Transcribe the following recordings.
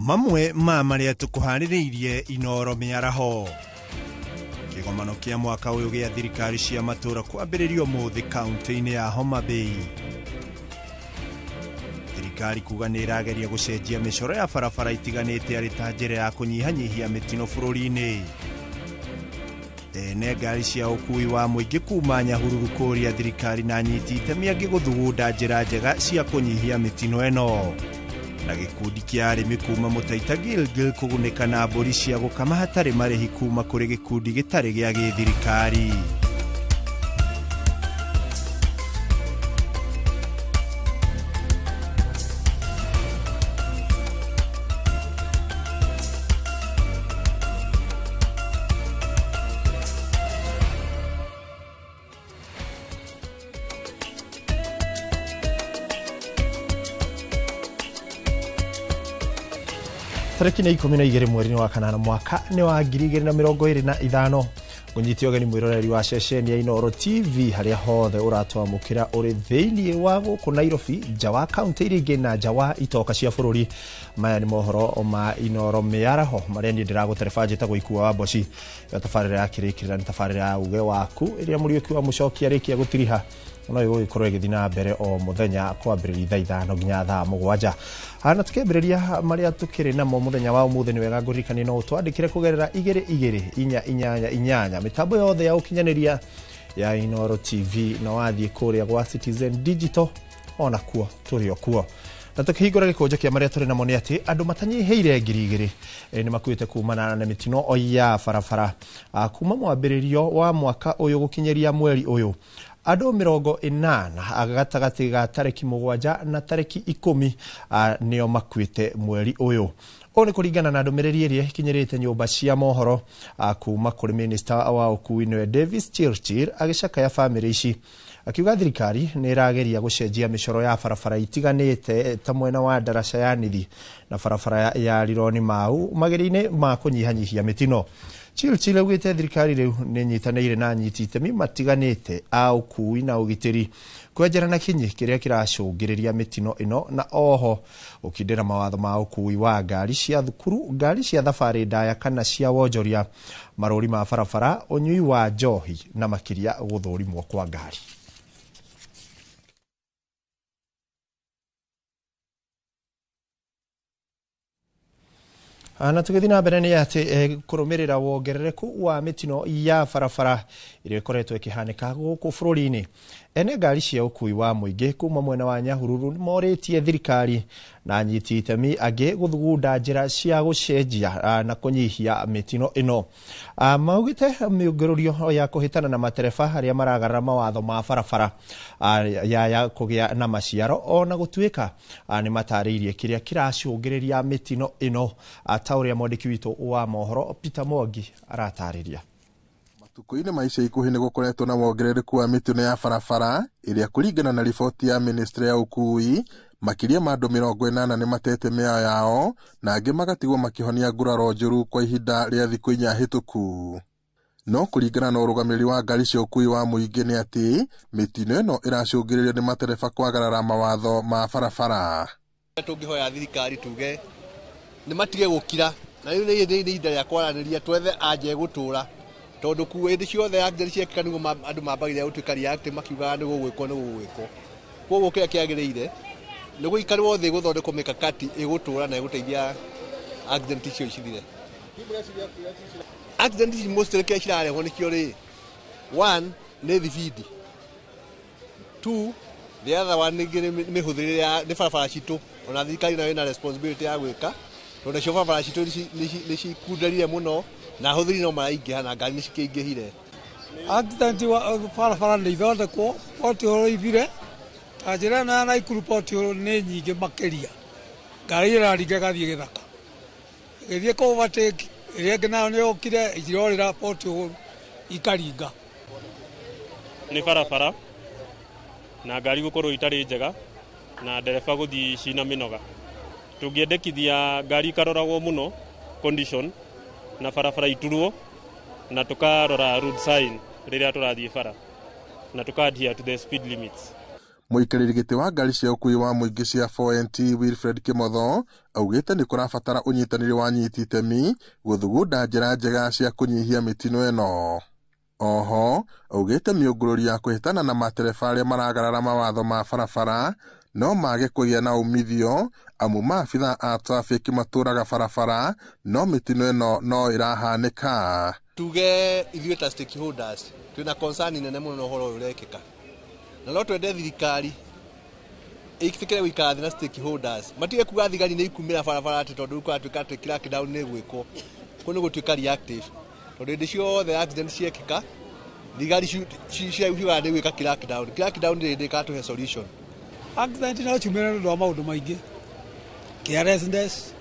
Mamwe maria tukuhaniriirie Inoro miaraho kigomano kia mwaka uyu gia thirikari cia matura kwambiririo muthi kaunti-ini ya Homa Bay. Thirikari kuga ni irageria gucenjia micoro ya barabara itiganite ari ta njira ya kunyihanyihia mitino bururi-ini. Ene ngari cia ukui wa muingi kuma Nyahururu kuria thirikari na nyiti itemi angiguthugunda njira njega cia kunyihia mitino eno. Na gikundi kia arimi kuma Mutaita Gilgil kuguneka na mburi cia gukama hatari marihi kuma kuri gikundi gitari gia githirikari. Tariki ni 12 mweri wa kanana mwaka ni wa 2025 gunyiti ogeni mwiroreri wa ceceni ya Inoro TV haria hothe uratwamukira uri thiini wa guku Nairobi jawa county iringi na jawa itoka cia bururi. Maya ni mohoro ma Inoro miaraho maria ni ndiraguterefajita guikua wa boci ya tafarira ya kirikira ni tafarira ya uge waku iria muriuki wa mucokia rikia gutiriha no igikorwo igithina mbere o muthenya kwambiriria thaa 5 nginya thaa 7. Hana tukembiriria maria tukiri na muthenya wa umuthi ni wega ngurikani no twandikire kugerera 22 mitambo yothe ya ukinyaniria ya Inoro TV na wathie kuria gwa Citizen Digital ona kuo turio kuo. Na tukihingura gikonje kia maria turi namo ni ati andu matanyiheire 2,000 ni makuite kumana na mitino ya barabara kuma mwambiririo wa mwaka uyu gukinyeria mweri uyu. Ado 80 agatagati ga tariki 7 na tariki 10 nio makwite mweri uyu. Oni kuringana na ndumiriri iria ikinyirite nyumba cia mohoro kuma kuri minister wa ukui ni Davis Chirchir agicaka ya family ici akiuga thirikari ni irageria gucenjia micoro ya barabara itiganite ta mwena wa Darasha ya Nithi na barabara ya Rironi Mau mageri-ini ma kunyihanyihia mitino. Chirchir augite thirikari riu ni nyitaniire na nyiti itemi matiganite au kui na ugitiri kwenjera na kinyi kiria kiracungiriria mitino ino na oho ukindira mawatho ma ukui wa ngari cia thukuru, ngari cia thabari ndaya kana cia wonjoria, marori ma barabara, unyui wa njohi na makiria guthurimwo kwa ngari. Na tugithina mbere ni ati kurumirira wongerereku wa mitino ya barabara iria ikoretwo ikihanika guku bururi-ini. Ene ngari cia ukui wa muingi kuma mwena wa Nyahururu moritie thirikari na nyiti itemi angi guthugunda njira cia gucenjia na kunyihia mitino ino. Maugite miungururio ya kuhitana na matereba haria maragarara mawatho ma barabara ya kugia na maciaro ona gutuika ni matariirie kiria kiracungiriria mitino ino. Tauria mwandiki witu wa mohoro Peter Mwangi aratariria. Matuko-ini maica ikuhi ni gukoretwo na wongerereku wa mitino ya barabara iria kuringana na riboti ya ministry ya ukui makiria ma andu 80 ni matete mĩoyo yao na angi magatigwo makihonia nguraro njuru kwa ihinda ria thiku 4 hituku. No kuringana na urugamiri wa ngari cia ukui wa muingi ni ati mitino ino iracungiririo ni matereba kwagarara mawatho ma barabara. Tungihoya thirikari tuge ni matige gukira na riu ni ihinda ria kwaraniria twethe anje gutura tondu kuwe ndi ciothe accident ciekika nigo andu mambagire gutuika react makiuga ni gugwikwo koguo kiria kiagiriire ni guikarwo thi guthondekwo mikakati igutura na iguteithia accident icio icithire. Accident ici mostly kia cirarehwo nikio ri 1 ni thibidi, 2 the other one ni mihuthirire ni barabara citu ona thirikari nayo ina responsibility ya gwika tondu cio barabara citu ni cikunderire muno na huthiri no maraingĩha na ngari nĩcikĩingĩhire. Accident wa barabara nĩ ithondekwo potiholo ithire ta njĩra na Naikuru potiholo nĩ nyingĩ makĩria. Ngari ĩraringa gathiĩ gĩthaka gĩthiĩ kũ overtake ĩrĩa ĩngĩ nayo nĩ yũkire ĩrorĩra potiholo ikaringa. Nĩ barabara na ngari gũkorwo itarĩ njega na ndereba gũthiĩ cina mĩnoga. Tũngĩendekithia ngari ikaroragwo mũno condition na barabara iturwo na tukarora road sign riria turathie bara na tukadhia to the speed limits. Muikarĩri gĩtĩ wa ngari cia ũkui wa mũingĩ cia 4NT Wilfred Kimotho augĩte nĩ kũrabatara ũnyitanĩri wa anyiti itemi gũthugunda njĩra njega cia kũnyihia mĩtino ĩno. Oho augĩte mĩũngũrũri ya kũhĩtana na matereba arĩa maragarara mawatho ma barabara no mage kũgĩa na umithio amu maabitha a traffic matũraga barabara no mĩtino ĩno no ĩrahanĩka. Tuge ithuĩ ta stakeholders twĩna concern nene mũno na ũhoro ũyũ ũrekĩka, na no twende thirikari ĩkĩre gũikara thĩ na stakeholders matige kuga thigari nĩ ikumĩra barabara atĩ tondũ gũkatuĩka atĩ crackdown nĩ gwĩkwo, kũu nĩ gũtuĩka reactive, tondũ hĩndĩ ciothe accident ciekĩka thigari ciugaga nĩ gwĩka crackdown ndĩ ĩkatũhe solution. Accident no ciumĩre nĩ ũndũ wa maũndũ maingĩ, carelessness,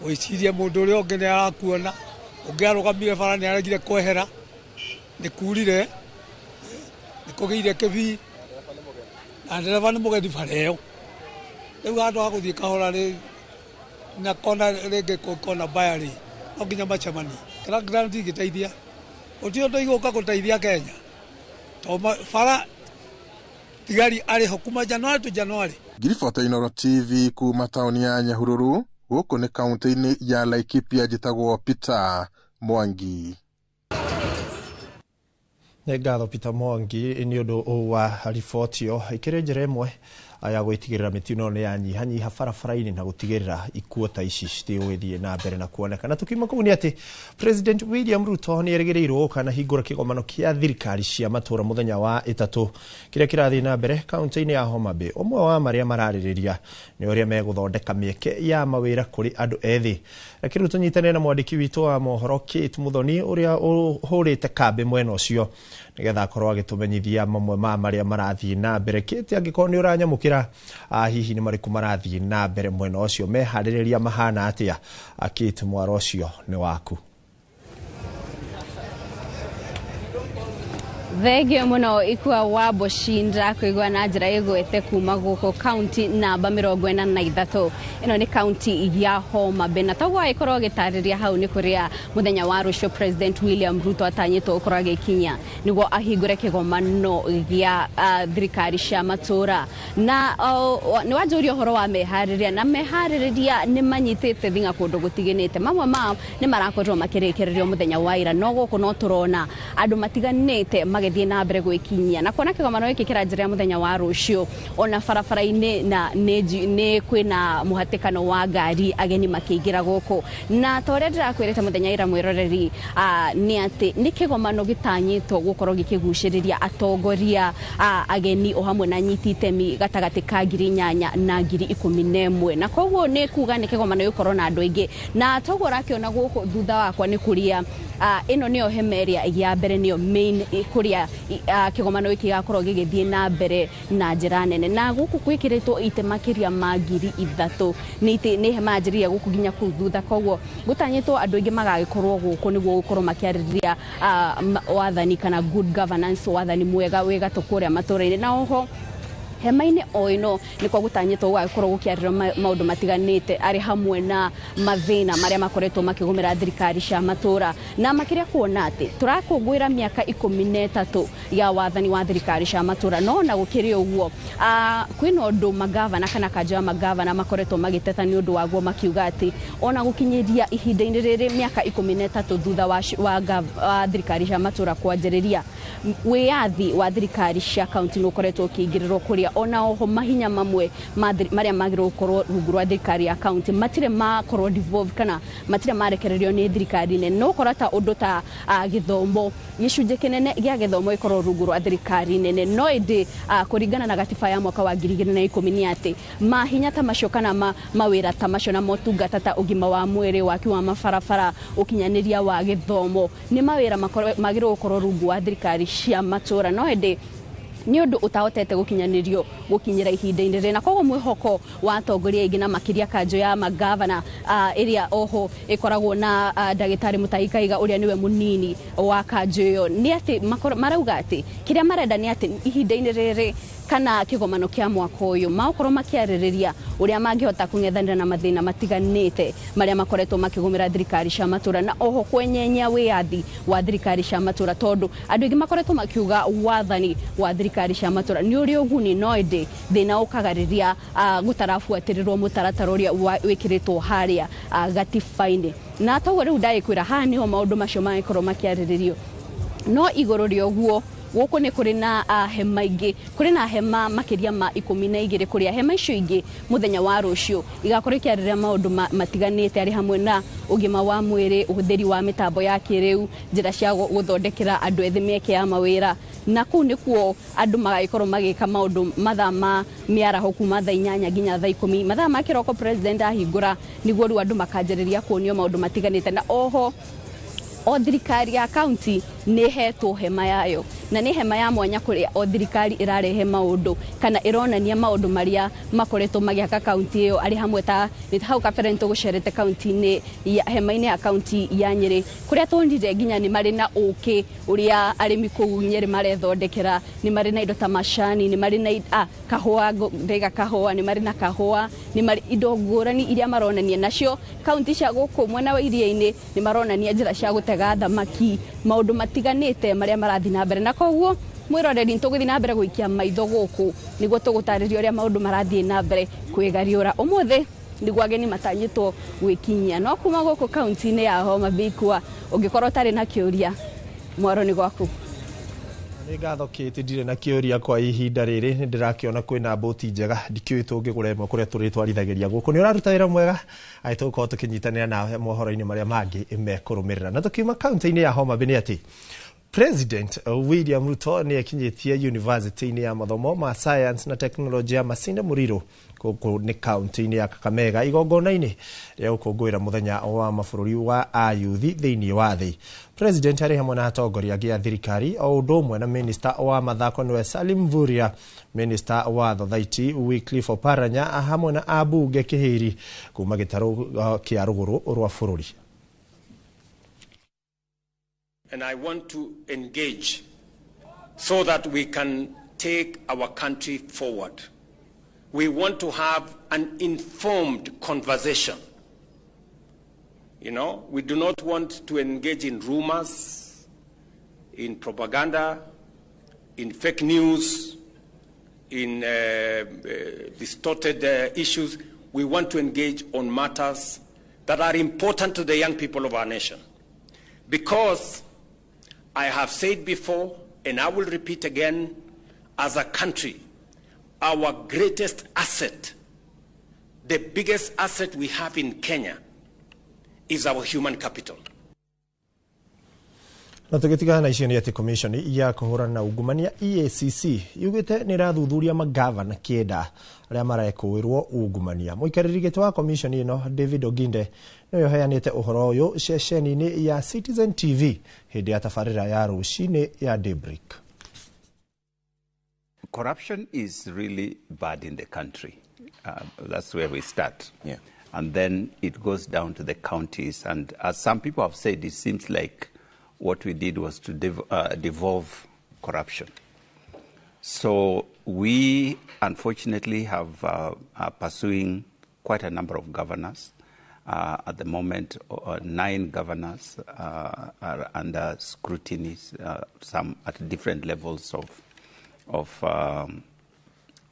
gwĩciria mũndũ ũrĩa ũngĩ nĩ arakuona, ũngĩ arũgamire bara nĩ aregire kwehera, nĩ kurire, nĩ kũgĩire kĩbii, na ndereba nĩ mũgeni bara ĩyo. Rĩu handũ ha gũthiĩ kahora na kona rĩngĩ kona mbaya rĩ, no nginya macemanie. Crackdown ndingĩteithia, gũtirĩ ũndũ igũka gũteithia Kenya, tondũ bara thigari arĩho kuma Januari to Januari. Ngiribota Inooro TV kuma taũni ya Nyahururu, gũkũ nĩ kaunti-inĩ ya Laikipia, njĩtagwo Peter Mwangi. Nĩ ngatho Peter Mwangi nĩ ũndũ wa riboti ĩyo ĩkĩrĩ njĩra ĩmwe ya gwĩtigĩrĩra mĩtino nĩ yanyihanyiha barabara-inĩ na gũtigĩrĩra ikuũ ta ici citigũthiĩ na mbere na kuoneka. Na tukiuma kũu nĩ atĩ President William Ruto nĩ erĩgĩrĩirwo gũka na hingũra kĩgomano kĩa thirikari cia matũũra mũthenya wa ĩtatũ kĩrĩa kĩrathiĩ na mbere kaunti-inĩ ya Homa Bay. Ũmwe wa marĩa mararĩrĩria nĩ ũrĩa megũthondeka mĩeke ya mawĩra kũrĩ andũ ethĩ. Lakini tũnyitanĩre na mwandĩki witũ wa mohoro Kate Muthoni ũrĩa ũhũrĩte kambĩ mwena ũcio nĩgetha akorwo agĩtũmenyithia mamwe ma marĩa marathiĩ na mbere. Kate, angĩkorwo nĩ ũranyamũkĩra hihi nĩ marĩkũ marathiĩ na mbere mwena ũcio, meharĩrĩria mahana atĩa? Kate, mwaro ũcio nĩ waku. Thegio mũno ikua wa Boshinda kũigua na njĩra ĩgwete kuma gũkũ kaunti namba 43. Ĩno nĩ kaunti ya Homa Bay, na taguo agĩkorwo agĩtarĩria hau nĩ kũrĩa mũthenya wa rũciũ President William Ruto atanyĩtwo gũkorwo agĩkinya nĩguo ahingũre kĩgomano gĩa thirikari cia matũũra. Na nĩ wanjũria ũhoro wa meharĩrĩria, na meharĩrĩria nĩ manyitĩte thing'a kũndũ gũtiganĩte. Mamwe mao nĩ marakorirwo makĩrĩkĩrĩrio mũthenya wa ira, no gũkũ no tũrona andũ matiganĩte magĩthiĩ na mbere gwĩkinyia na kuona kĩgomano gĩkĩ kĩranjĩrĩra mũthenya wa rũciũ. Ona barabara-inĩ na nĩ kwĩna mũhatĩkano wa ngari, ageni makĩingĩra gũkũ. Na ta ũrĩa ndĩrakwĩrĩte mũthenya ira mwĩroreri, nĩ atĩ nĩ kĩgomano gĩtanyĩtwo gũkorwo gĩkĩgucĩrĩria atongoria, ageni o hamwe na nyiti itemi gatagatĩ ka 8,000 na 11,000. Na koguo nĩ kuga nĩ kĩgomano gĩkorwo na andũ aingĩ, na toguo ũrakĩona gũkũ thutha wakwa nĩ kũrĩa ĩno nĩyo hema ĩrĩa ya mbere, nĩyo main kũrĩa kĩgomano gĩkĩ gĩgakorwo gĩgĩthiĩ na mbere na njĩra nene. Na gũkũ gwĩkĩrĩtwo itĩ makĩria ma 3,000 nĩ hema njĩrĩria gũkũ nginya kũu thutha, koguo gũtanyĩtwo andũ aingĩ magagĩkorwo gũkũ nĩguo gũkorwo makĩarĩrĩria wathani kana good governance, wathani mwega wĩ gatũ kũrĩa matũũra-inĩ. Na oho hema-inĩ o ĩno nĩkuo gũtanyĩtwo gũgakorwo gũkĩarĩrĩrio maũndũ matiganĩte, arĩ hamwe na mathĩna marĩa makoretwo makĩgũmĩra thirikari cia matũũra, na makĩria kuona atĩ tũrakũngũĩra mĩaka 13 ya wathani wa thirikari cia matũũra. No na gũkĩrĩ ũguo, kwĩna ũndũ magavana kana kanjũ ya magavana makoretwo magĩteta nĩ ũndũ waguo, makiuga atĩ ona gũkinyĩria ihinda-inĩ rĩrĩ mĩaka 13 thutha wa thirikari cia matũũra kwanjĩrĩria, wĩyathi wa thirikari cia kaunti nĩ ũkoretwo ũkĩingĩrĩrwo kũrĩa. Ona oho mahinya mamwe marĩa magĩrĩirwo gũkorwo rungu rwa thirikari ya kaunti matirĩ makorwo devolved kana matirĩ marekererio nĩ thirikari nene. No ũkora ta ũndũ ta gĩthomo, gĩcunjĩ kĩnene gĩa gĩthomo gĩkorwo rungu rwa thirikari nene. No ĩndĩ kũringana na gatiba ya mwaka wa 2010 nĩ atĩ mahinya ta macio kana mawĩra ta macio na motungata ta ũgima wa mwĩrĩ, waki wa mabarabara, ũkinyanĩria wa gĩthomo nĩ mawĩra magĩrĩirwo gũkorwo rungu wa thirikari cia matũũra. No ĩndĩ nĩ ũndũ ũtahotete gũkinyanĩrio gũkinyĩra ihinda-inĩ rĩrĩ, na koguo mwĩhoko wa atongoria aingĩ na makĩria kanjũ ya magavana ĩrĩa oho ĩkoragwo na ndagĩtarĩ Mutahi Kahiga ũrĩa nĩwe mũnini wa kanjũ ĩyo, nĩ atĩ marauga atĩ kĩrĩa marenda nĩ atĩ ihinda-inĩ rĩrĩ kana kigomano kia mwaka uyu makorwo makiaririria uria mangihota kung'ethanira na mathina matiganite maria makoretwo makigumira thirikari cia matura na oho kwenyenya wiathi wa thirikari cia matura tondu andu ingi makoretwo makiuga wathani wa thirikari cia matura ni uri uguni no ende thina ukagariria gutarafuatirirwo mutaratara uria wikiritwo haria gatiba-ini na toguo riu ndaikwira ha niho maundu macio magikorwo makiariririo no iguru ria uguo guku ni kuri na hema ingi kuri na hema makiria ma 12 kuria hema icio ingi muthenya wa rucio igakorwo kiarira maundu matiganite ari hamwe na ugima wa mwiri uhuthiri wa mitambo ya kiriu njira cia guthondekera andu ethi mieke ya mawira na ku nikuo andu magaikorwo magika maundu mathama miaraho kuma thaa 8 nginya thaa 10 mathama kiroko president ahingura niguo ru andu makanjiriria kuonio maundu matiganite na oho o thirikari ya county ni hetwo hema yayo na ni hema ya mwanya kuria o thirikari irarehe maundu kana ironania maundu maria makoretwo magiaka county iyo ari hamwe ta ni hau kaferento gucerete county ni ya hema-ini ya county ya Nyeri kuria tondire nginya ni mari na uki uria arimi kuu Nyeri marethondekera ni mari na indo ta mashani ni mari na kahua ndega kahua ni mari na kahua ni mari indo ngurani iria maronania nacio county cia guku mwena wa iria-ini ni maronania njira cia gutega thamaki maundu matiganite maria marathi na mbere na koguo mwiroreri ntuguthi na mbere guikia maitho guku niguo tugutariria uria maundu marathi na mbere kwigariura umuthi niguo ageni matanyitwo gwikinyia no kuma guku county-ini ya Homa Bay kwa ungikorwo tari na kiuria mwaro ni gwaku ni ngatho kiti ndire na kiuria kwa ihinda riri ni ndirakiona kwina boti njega ndikiui tungigura imwe kuria turitwarithagiria guku ni uraruta wira mwega aituko tukinyitanira na mohoro-ini maria mangi mekurumirira na tukiuma county-ini ya Homa Bay ni ati President William Ruto ni akinyitie university-ini ya mathomo ma science na technology ya Masinde Muriro kuku ni county-ini ya Kakamega igongona-ini ria ukungwira muthenya wa mabururi wa ayuthi thiini wa thi. President ari hamwe na atongoria angi a thirikari o undu umwe na minister wa mathako niwe Salim Mvurya, minister wa thothaiti Wycliffe Oparanya hamwe na abunge Kihiri kuma gitaru kia ruguru rwa bururi. And I want to engage so that we can take our country forward. We want to have an informed conversation. You know, we do not want to engage in rumors, in propaganda, in fake news, in distorted issues. We want to engage on matters that are important to the young people of our nation. Because I have said before, and I will repeat again, as a country, our greatest asset, the biggest asset we have in Kenya, is our human capital. Na tugitigana na icio ni ati commission ya kuhurana na ungumania EACC yugite ni rathuthuria magavana kienda aria maraekuirwo ungumania. Muikariri giti wa commission ino David Oginde no heanite uhoro uyu ceceni-ini ya Citizen TV hindi ya tafarira ya rucini ya Daybreak. Corruption is really bad in the country. That's where we start. Yeah. And then it goes down to the counties. And as some people have said, it seems like what we did was to devolve corruption. So we, unfortunately, have are pursuing quite a number of governors. At the moment, 9 governors are under scrutiny, some at different levels of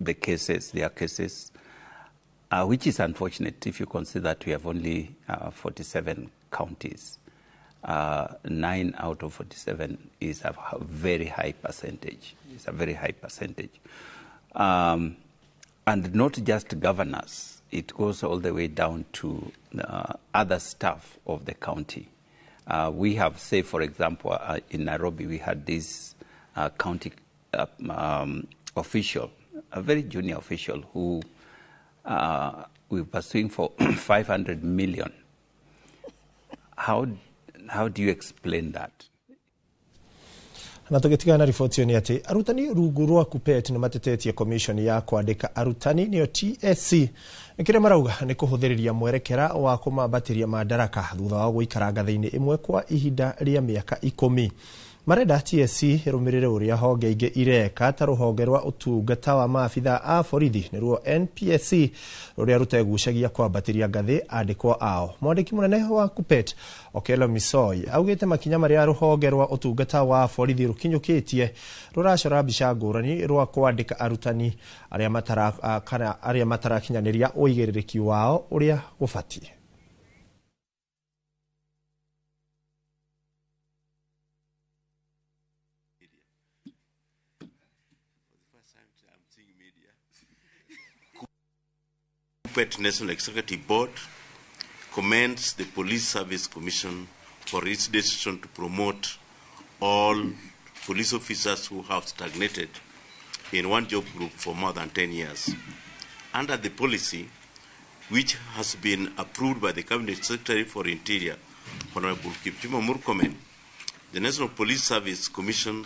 the cases, their cases, which is unfortunate if you consider that we have only 47 counties. 9 out of 47 is a very high percentage. It's a very high percentage. And not just governors, it goes all the way down to other staff of the county. We have, say, for example, in Nairobi, we had this county official, a very junior official, who we were pursuing for 500 million. How do you explain that? Na tugitigana na ripoti ni ati arutani rungu rwa KUPPET ni matetetie commission ya kwandika arutani niyo TSC nikire marauga ni kuhuthiriria mwerekera wa kumambatiria madaraka thutha wa guikara ngathiini imwe kwa ihinda ria miaka 10. marenda TSC irumirire uria honge inge ireka ta ruhonge rwa utungata wa maabitha a borithi niruo NPSC ruria rutegucagia kwambatiria ngathi andikwo ao. Mwandiki munene wa KUPPET Okello Misoi augite makinya maria ruhonge rwa utungata wa borithi rukinyukitie ruracora mbica ngurani rwa kwandika arutani aria matarakinyaniria uigiririki wao uria gubatie. KUPPET National Executive Board commends the Police Service Commission for its decision to promote all police officers who have stagnated in one job group for more than 10 years. Under the policy, which has been approved by the Cabinet Secretary for Interior, Honorable Kipchumba Murkomen, the National Police Service Commission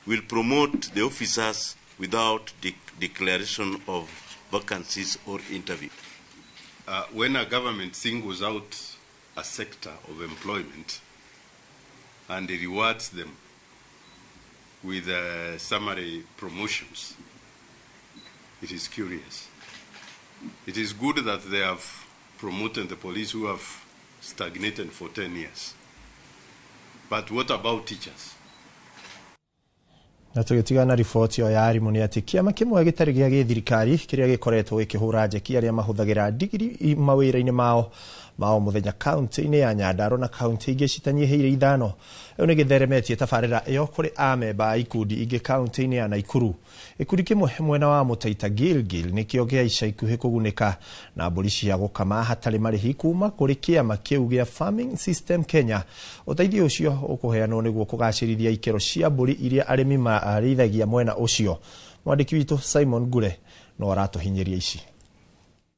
will promote the officers without declaration of vacancies or interview. When a government singles out a sector of employment and rewards them with summary promotions, it is curious. It is good that they have promoted the police who have stagnated for 10 years. But what about teachers? Na tugitigana riboti yo ya arimu ni ati kiama kimwe gitari gia githirikari kiria gikoretwo gikihura njeki aria mahuthagira digiri mawira-ini mao muthenya kaunti-ini ya Nyandarua na kaunti ingi citanyihiire ithano. Iyo ni githeremetie tabarira iyo kuri amemba ikundi ingi kaunti-ini ya Naikuru. Ikundi kimwe mwena wa Mutaita Gilgil nikio gia ica ikuhi kugunika na mburi cia gukama hatari marihi kuma kuri kiama kiu gia Farming System Kenya. Uteithio ucio ukuheanwo niguo kugacirithia ikero cia mburi iria arimi marithagia mwena ucio. Mwandiki witu Simon Gure no aratuhinyiria ici.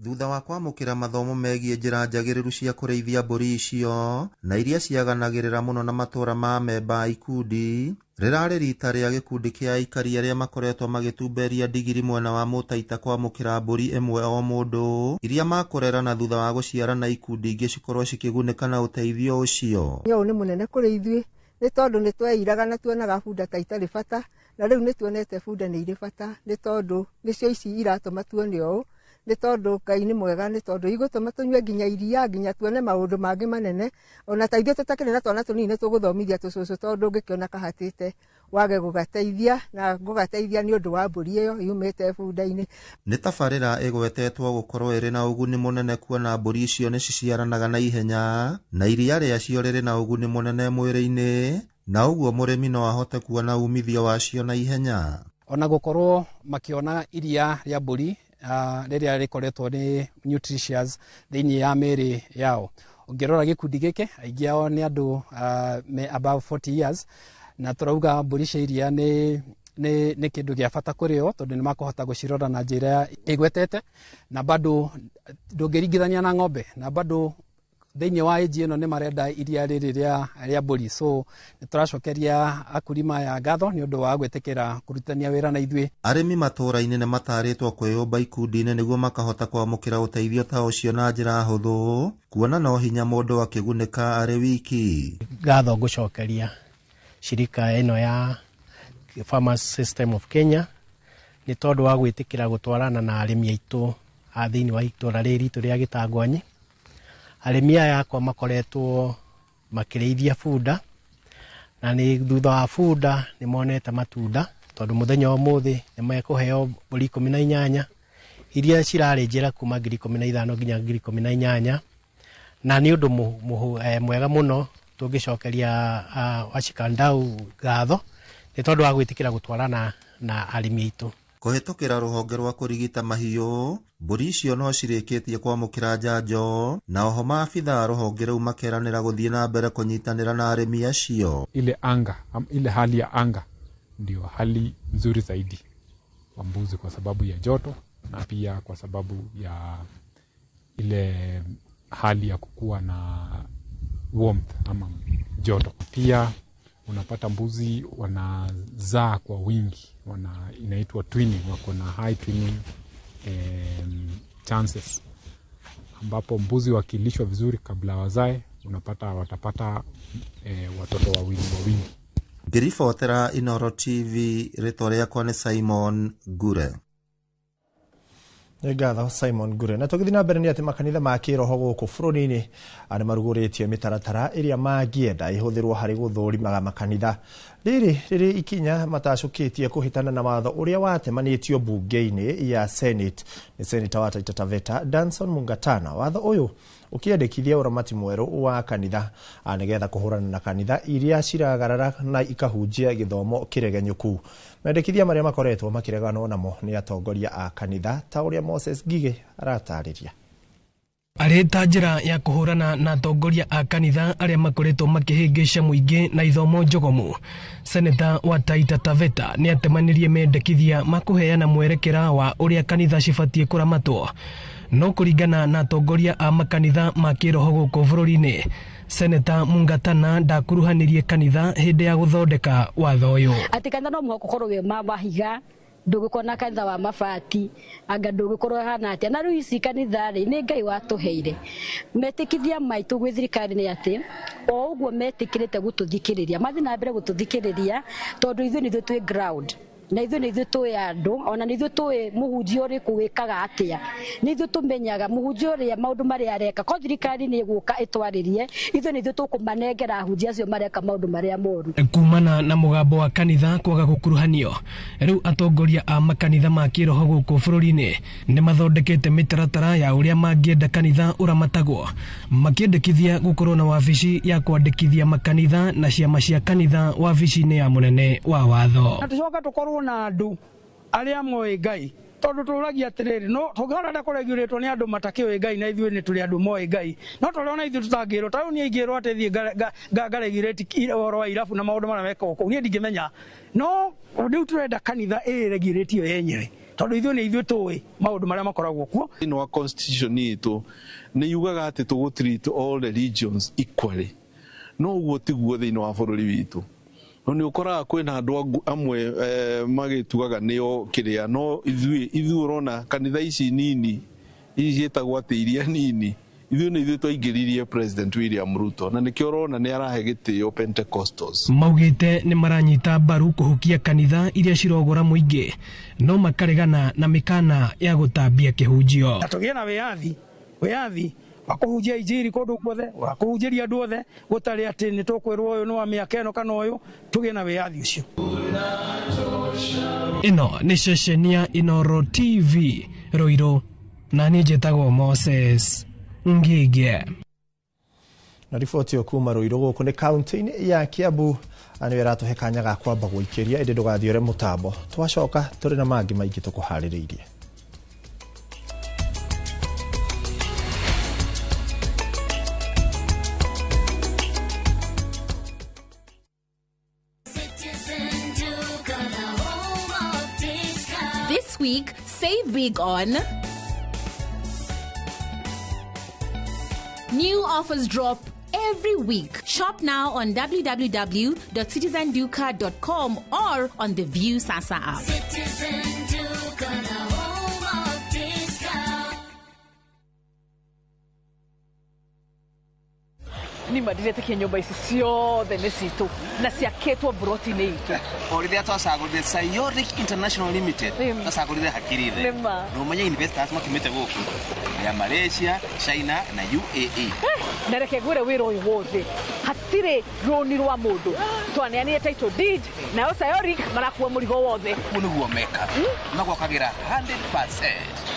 Thutha wa kwamukira mathomo megie njira njagiriru cia kureithia mburi icio na iria ciaganagirira muno na matora ma memba ikundi, rirari rita ria gikundi kia aikari aria makoretwo magitumberia digiri mwena wa Mutaita kwamukira mburi imwe o mundu iria makorera na thutha wa guciara na ikundi ingi cikorwo cikigunika na uteithio ucio. Yo ni munene kuri ithui ni tondu ni tweiraga na tuonaga bunda ta itari bata, na riu ni tuonete bunda ni iri bata ni tondu nicio ici iratuma tuone o ni tondu Ngai ni mwega, ni tondu igutuma tunywe nginya iria nginya tuone maundu mangi manene, ona ta ithio tutakire na twana tunini tuguthomithia tucucu tondu ngikiona kahatite wage gugateithia na gugateithia ni undu wa mburi iyo yumite bunda-ini. Ni tabarira igwetetwo gukorwo iri na uguni munene kuona mburi icio ni ciciaranaga na ihenya na iria riacio riri na uguni munene mwiri-ini, na uguo murimi no ahote kuona umithio wacio na ihenya. Ona gukorwo makiona iria ria mburi riria rikoretwo ni nutritious thiini ya miri yao. Ungirora gikundi giki aingi ao ni andu above 40 years, na turauga mburi cia iria ni kindu gia bata kurio tondu ni makuhota gucirora na njira igwetete, na bado ndungiringithania na ng'ombe, na bado thiini wa age ino ni marenda iria riri ria mburi. So nituracokeria akurima ya ngatho ni undu wa gwetekera kurutania wira na ithui. Arimi matura-ini ni mataritwo kwiyumba ikundi-ini niguo makahota kwamukira uteithio ta ucio na njira huthu, kuona no hinya mundu akigunika ari wiki. Ngatho gucokeria shirika ino ya Farmers System of Kenya ni tondu wa gwitikira gutwarana na arimi aitu a thiini wa itura riri ria Gitangwanyi. Arimi aya akwa makoretwo makireithia bunda, na ni thutha wa bunda ni monete matunda tondu muthenya umuthi ni mekuheo mburi 18 iria cirari njira kuma 15,000 nginya 18,000, na ni undu mwega muno tungicokeria Wachikandau ngatho ni tondu wa gwitikira gutwarana na arimi aitu. Kuhitukira ruhonge rwa kurigita mahiu, mburi icio no cirikitie kwamukira njanjo, na oho maabitha ruhonge rau makeranira guthie na mbere kunyitanira na arimi acio. Ile hali ya anga ndio hali nzuri zaidi wa mbuzi kwa sababu ya joto na pia kwa sababu ya ile hali ya kukua na warmth ama joto. Pia unapata mbuzi wanazaa kwa wingi, inaitwa twinning, wako na high twinning chances, ambapo mbuzi wakilishwa vizuri kabla wazae unapata watapata watoto wawili. ngiribotera Inooro TV, rĩtwa rĩakwa nĩ Simon Gure. Ngatho Simon Gure. Na tũgĩthiĩ na mbere nĩ atĩ makanitha ma kĩroho gũkũ bũrũri-inĩ nĩ marugũrĩtie mĩtaratara ĩrĩa mangĩenda ihũthĩrwo harĩ gũthũrimaga makanitha. Rĩrĩ ikinya matacũkĩtie kũhĩtana na watho ũrĩa watemanĩtio bunge-inĩ ya Senate nĩ Senator wa Taita Taveta Danson Mungatana. Watho ũyũ ũkĩendekithia ũramati mwerũ wa kanitha nĩgetha kũhũrana na kanitha iria ciragarara na ikahunjia gĩthomo kĩregenyũku. Mendekithia marĩa makoretwo makĩreganwo namo nĩ atongoria a kanitha ta ũrĩa Moses Gige aratarĩria. Arĩ ta njĩra ya kũhũrana na atongoria a kanitha arĩa makoretwo makĩhĩngĩca mũingĩ na ithomo njogomu, Senator wa Taita Taveta nĩ atemanirie mendekithia makũheana mwerekera wa ũrĩa kanitha cibatiĩ kũramatwo. No kũringana na atongoria a makanitha ma kĩroho gũkũ bũrũri-inĩ, Senator Mungatana ndakuruhanirie kanitha hĩndĩ ya gũthondeka watho ũyũ. Atĩ kanitha no mũhaka ũkorwo wĩ mahiga, ndũgĩkorwo na kanitha wa mabati, anga ndũgĩkorwo hana atĩa. Na rĩu ici kanitha rĩ nĩ Ngai watũheire. Metĩkithia maitũ gwĩ thirikari nĩ atĩ o ũguo metĩkĩrĩte gũtũthikĩrĩria, mathiĩ na mbere gũtũthikĩrĩria tondũ ithuĩ nĩ twĩ ground. Na ithuĩ nĩ tũĩ andũ, ona nĩ tũĩ mũhunjia ũrĩkũ wĩkaga atĩa. Nĩ tũmenyaga mũhunjia ũrĩa maũndũ marĩa areka. Ko thirikari nĩ ĩgũka ĩtwarĩrie, ithuĩ nĩ tũkũmanengera ahunjia acio mareka maũndũ marĩa moru. Kumana na mũgambo wa kanitha kwaga gũkuruhanio, rĩu atongoria a makanitha ma kĩroho gũkũ bũrũri-inĩ nĩ mathondekete mĩtaratara ya ũrĩa mangĩenda kanitha ũramatagwo, makĩendekithia gũkorwo na wabici ya kwandĩkithia makanitha na ciama cia kanitha wabici-inĩ ya mũnene wa watho. Na andũ arĩa moĩ Ngai tondũ tũragia atĩrĩrĩ, no tũngĩhora kũregulĩtwo nĩ andũ matakĩũĩ Ngai na ithuĩ nĩ tũrĩ andũ moĩ Ngai, no tũrona ithuĩ tũtangĩrwo. Ta rĩu niĩ ingĩrwo atĩ thiĩ ngaregulate ũhoro wa irabu na maũndũ marĩa mekagwo kũu, niĩ ndingĩmenya. No rĩu tũrenda kanitha ĩregulatio yenyewe tondũ ithuĩ nĩ ithuĩ tũĩ maũndũ marĩa makoragwo kuo. Thĩinĩ wa constitution itũ nĩ yugaga atĩ tũgũtreat all religions equally, no ũguo tiguo thĩinĩ wa bũrũri witũ. Nĩ ũkoraga kwĩna andũ amwe magĩtugaga nĩo kĩrĩa, no ithuĩ ũrona kanitha ici nini ici ciĩtagwo atĩ iria nini, ithuĩ nĩ ithuĩ twaingĩririe President William Ruto, na nĩkĩo ũrona nĩ arahe gĩtĩo Pentecostals. Maugĩte nĩ maranyita mbaru kũhukia kanitha iria cirogora mũingĩ, no makaregana na mĩkana ya gũtambia kĩhunjio. Tũgĩe na wĩyathi wakũhunjia injiri kũndũ guothe, wakũhunjĩria andũ othe, gũtarĩ atĩ nĩ tũkwĩrwo ũyũ nĩ wa mĩaka ĩno kana ũyũ, tũgĩe na wĩyathi ũcio. Ĩno nĩ ceceni ya Inooro TV Ruiru, na niĩ njĩtagwo Moses Ngige. Na riboti yo kuma Ruiru gũkũ nĩ kaunti-inĩ ya Kiambu nĩwe ratũhe kanya ga kwamba gũikĩria ĩndĩ ndũgathiore mũtambo. Twacoka tũrĩ na mangĩ maingĩ tũkũharĩrĩirie. This week, save big on new offers drop every week. Shop now on www.citizenduka.com or on the View Sasa app. Ni madirete nyumba ici ciothe nĩ citũ na ciakĩtwo broti-inĩ itũ. O rĩrĩa twacagũrire Sayoric International Limited twacagũrire hakiri-thĩ. Na ũmenye investors makĩmĩte gũkũ ya Malaysia, China na UAE. Na reke ngwĩre wĩra ũyũ wothe hatirĩ rũni rwa mũndũ, twaneanire title deed nayo Sayoric marakuua mũrigo wothe. Ũguo nĩguo meka, magwakagĩra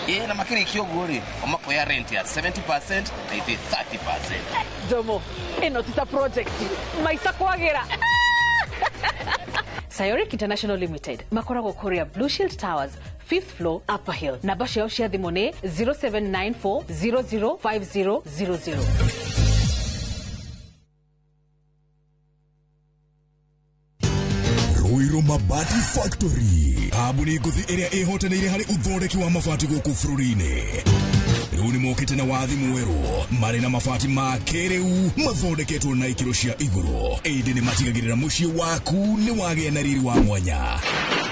100%. Na makĩrĩkia ũguo rĩ, makoya rent ya 70% na ithuĩ 30%. Jomo, ĩno ti ta project maica kwagĩra. Sayoric International Limited makoragwo Korea Blue Shield Towers 5th floor Upper Hill. Namba ciao cia thimũ nĩ 0794005000. Ruiru Mabati Factory, kambuni ngũthi ĩrĩa ĩhotanĩire harĩ ũthondeki wa mabati gũkũ bũrũri-inĩ. Rĩu nĩ mokĩte na wathi mwerũ, marĩ na mabati ma kĩrĩu mathondeketwo na ikĩro cia igũrũ, ĩndĩ nĩ matigagĩrĩra mũciĩ waku nĩ wagĩa na riri wa mwanya.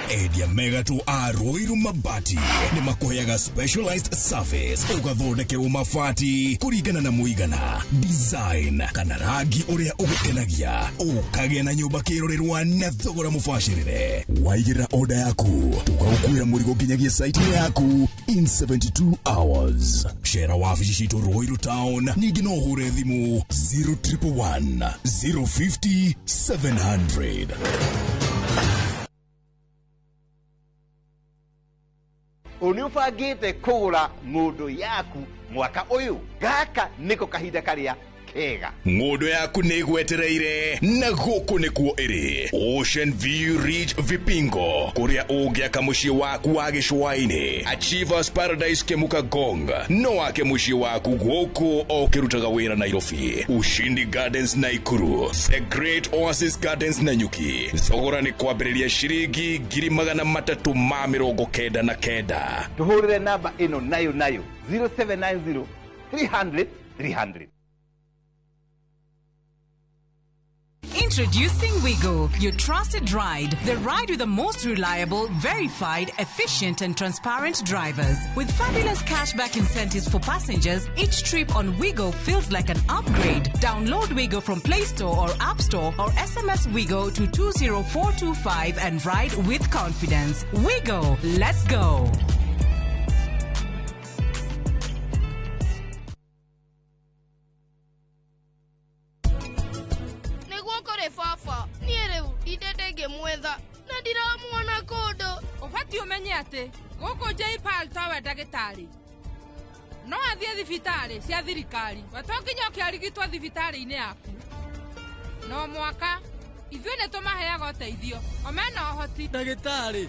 Edia Megato Aroiru Mabati ni makoyaga specialized service ugathondekerwo mabati kurigana na muigana design kana rangi uria ugukenagia ukagĩa na nyumba kirorerwa na thogora mubashirire. Waigira order yaku tugagukwira murigo nginyagia site yaku in 72 hours. Shera wabici citu Ruiru Town ningi no hure thimu 0111 050 700. Uniufagite kugura ngundo yaku mwaka uyu gaka niko kahinda karia kega. Ngundo yaku nigwetereire na guku nikuo iri Ocean View Ridge Vipingo kuria ungiaka mucii waku wa gicwaini Achievers Paradise Kemuka Gong no wake mucii waku guku okirutaga wira Nairobi Ushindi Gardens Naikuru The Great Oasis Gardens Nanyuki. Thogora ni kwambiriria ciringi 399. Tuhurire namba ino nayo 0790 300 300. Introducing Wigo, your trusted ride. The ride with the most reliable, verified, efficient and transparent drivers. With fabulous cashback incentives for passengers, each trip on Wigo feels like an upgrade. Download Wigo from Play Store or App Store or SMS Wigo to 20425 and ride with confidence. Wigo, let's go. Mwetha na ndiramuona kodo ubati umenye ati guku JPAL tawe ndagitari no athie thibitari cia thirikari watokinya ukiarigitwa thibitari-ini yaku no mwaka ithuĩ nĩ tũmaheaga ũteithio omena ũhoti. Ndagĩtarĩ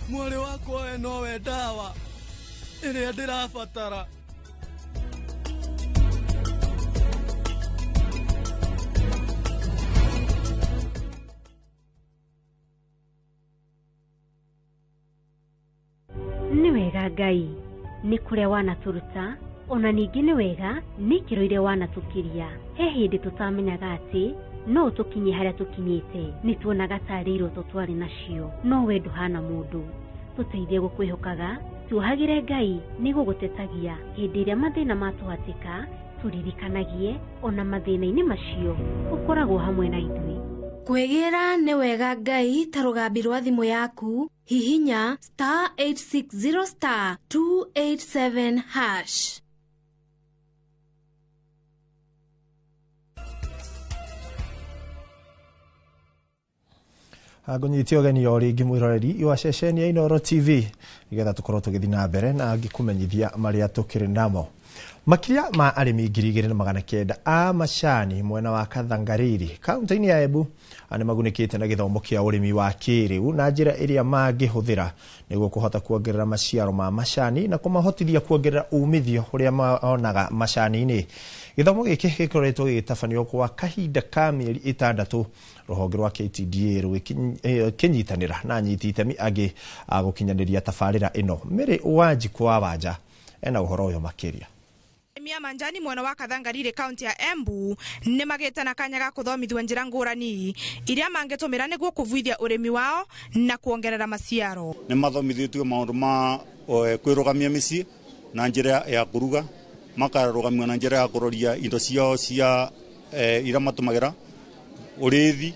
mwari wakwa we nowe ndawa ĩrĩa ndĩrabatara. Nĩ wega Ngai nĩ kũrĩa wanatũruta ona ningĩ nĩ wega nĩ kĩro iria wanatũkĩria. He hĩndĩ tũtamenyaga atĩ no tũkinye harĩa tũkinyĩte nĩ tuonaga tarĩ iroto twarĩ nacio no we ndũhana mũndũ. Tũteithie gũkwĩhokaga tuohagĩre Ngai nĩ gũgũtetagia hĩndĩ ĩrĩa mathĩna matũhatĩka tũririkanagie ona mathĩna-inĩ macio ũkoragwo hamwe na ithuĩ. Kwegera nĩ wega Ngai ta rũgambi rwa thimũ yaku hihinya *860*287#. Ngũnyitie ũgeni o rĩngĩ mwĩroreri wa ceceni ya Inooro TV nĩgetha tũkorwo tũgĩthiĩ na mbere na ngĩkũmenyithia marĩa tũkĩrĩ namo. Makĩria ma arĩmi 2,900 a macani mwena wa Kathangariri kaunti-inĩ ya Embu nĩ magunĩkĩte na gĩthomo kĩa ũrĩmi wa kĩrĩu na njĩra ĩrĩa mangĩhũthĩra nĩguo kũhota kuongerera maciaro ma macani na kũmahotithia kuongerera umithio ũrĩa maonaga macani-inĩ. Gĩthomo gĩkĩ gĩkoretwo gĩgĩtabanio kwa kahinda ka mĩeri 6 rũhonge rwa KTDA rũkĩnyitanĩra na anyiti itemi angĩ a gũkinyanĩria tabarĩra ĩno. Mĩrĩ Wanjiku wa Wanja ena ũhoro ũyũ makĩria. Mia manjani mwana wa Kathangariri kaunti ya Embu nĩ magĩte na kanya ga kũthomithio njĩra ngũrani iria mangĩtũmĩra nĩguo kũvuithia ũrĩmi wao na kuongerera maciaro. Nĩ mathomithĩtio maũndũ ma kwĩrũgamia mĩciĩ na njĩra ya kũruga, makarũgamio na njĩra ya kũroria indo ciao cia iria matũmagĩra ũrĩithi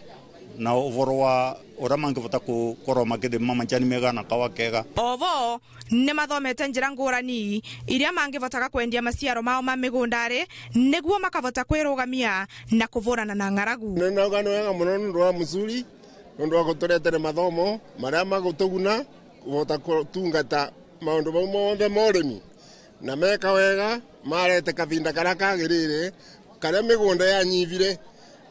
na ũhoro wa ũrĩa mangĩhota gũkorwo magĩthima manjani mega na kawa kega. Ovo nĩ mathomete njĩra ngũrani iria mangĩhotaga kwendia maciaro mao ma mĩgũndarĩ nĩguo makahota kwĩrũgamia na kũvũrana na ng'aragu. Nĩ naugano wega mũno nĩ ũndũ wa mũcuri nĩ ũndũ wa gũtũretera mathomo marĩa magũtũguna kũhota gũtungata maũndũ mau mothe ma ũrĩmi na meka wega marete kavinda karĩa kagĩrĩire karĩa mĩgũnda yanyivire.